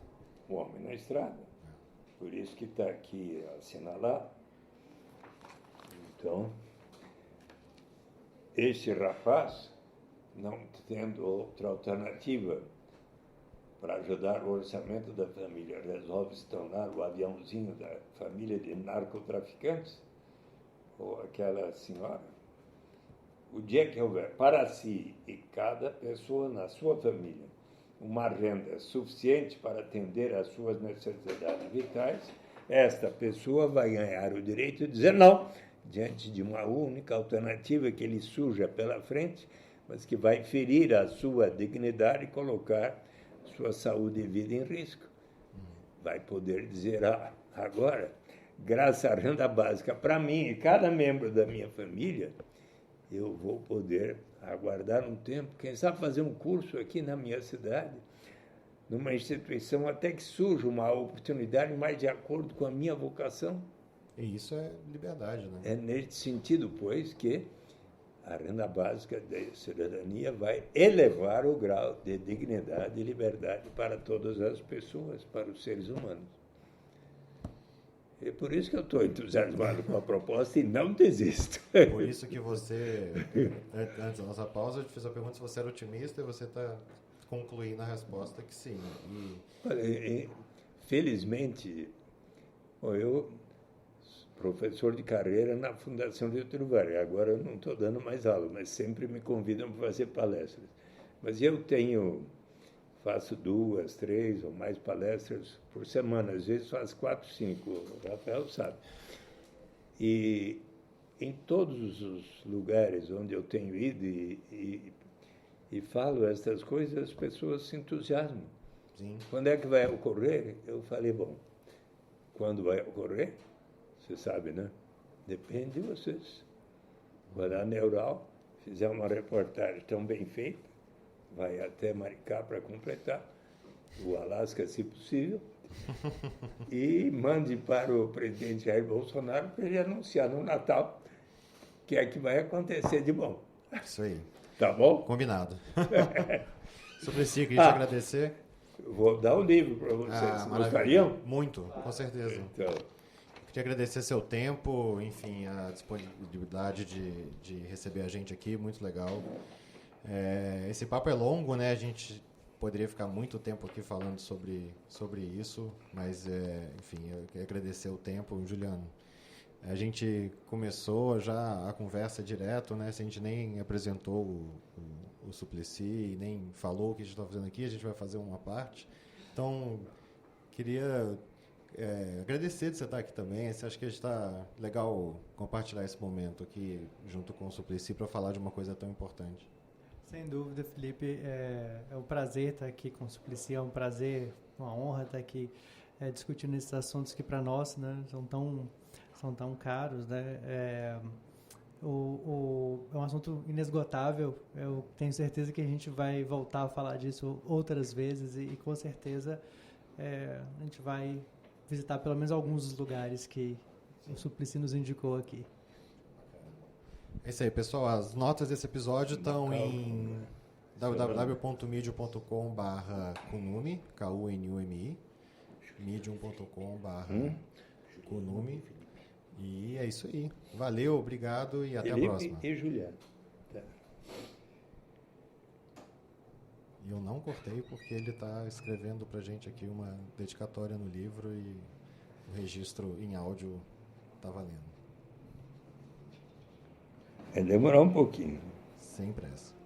S3: O Homem na Estrada. Por isso que está aqui assinalado. Então, este rapaz, não tendo outra alternativa para ajudar o orçamento da família, resolve se tornar o aviãozinho da família de narcotraficantes, ou aquela senhora. O dia que houver para si e cada pessoa na sua família uma renda suficiente para atender às suas necessidades vitais, esta pessoa vai ganhar o direito de dizer não, diante de uma única alternativa que lhe surja pela frente, mas que vai ferir a sua dignidade e colocar sua saúde e vida em risco. Vai poder dizer, agora, graças à renda básica para mim e cada membro da minha família, eu vou poder aguardar um tempo, quem sabe fazer um curso aqui na minha cidade, numa instituição, até que surja uma oportunidade mais de acordo com a minha vocação.
S1: E isso é liberdade, né?
S3: É nesse sentido, pois, que a renda básica da cidadania vai elevar o grau de dignidade e liberdade para todas as pessoas, para os seres humanos. É por isso que eu estou entusiasmado com a proposta e não desisto.
S1: Por isso que você, antes da nossa pausa, eu te fiz a pergunta se você era otimista e você está concluindo a resposta que sim.
S3: Olha, felizmente, eu professor de carreira na Fundação Getúlio Vargas. Agora eu não estou dando mais aula, mas sempre me convidam para fazer palestras. Mas eu faço 2, 3 ou mais palestras por semana. Às vezes faço 4, 5, o Rafael sabe. E em todos os lugares onde eu tenho ido e falo essas coisas, as pessoas se entusiasmam.
S1: Sim.
S3: Quando é que vai ocorrer? Eu falei, bom, quando vai ocorrer? Você sabe, né? Depende de vocês. Vai lá na Neural, fizer uma reportagem tão bem feita, vai até Maricá para completar, o Alasca, se possível, e mande para o presidente Jair Bolsonaro para ele anunciar no Natal o que é que vai acontecer de bom.
S1: Isso aí.
S3: Tá bom?
S1: Combinado. Suplicy, queria te agradecer.
S3: Vou dar o livro para vocês. Gostariam?
S1: Muito, com certeza.
S3: Então,
S1: queria agradecer seu tempo, enfim, a disponibilidade de receber a gente aqui, muito legal. Esse papo é longo, né? A gente poderia ficar muito tempo aqui falando sobre isso, mas, enfim, eu queria agradecer o tempo. Juliano, a gente começou já a conversa direto, né? Se a gente nem apresentou o Suplicy, nem falou o que a gente está fazendo aqui, a gente vai fazer uma parte. Então, queria agradecer de você estar aqui também. Acho que está legal compartilhar esse momento aqui junto com o Suplicy para falar de uma coisa tão importante.
S4: Sem dúvida, Felipe. É um prazer estar aqui com o Suplicy, é um prazer, uma honra estar aqui discutindo esses assuntos que para nós, né, são tão caros, né? É um assunto inesgotável. Eu tenho certeza que a gente vai voltar a falar disso outras vezes e com certeza a gente vai visitar pelo menos alguns dos lugares que o Suplicy nos indicou aqui.
S1: É isso aí, pessoal. As notas desse episódio estão em www.medium.com/kunumi, Kunumi, medium.com/kunumi. E é isso aí. Valeu, obrigado e até a próxima.
S3: E Juliano. Tá.
S1: E eu não cortei porque ele está escrevendo pra gente aqui uma dedicatória no livro e o registro em áudio está valendo.
S3: Vai demorar um pouquinho.
S1: Sem pressa.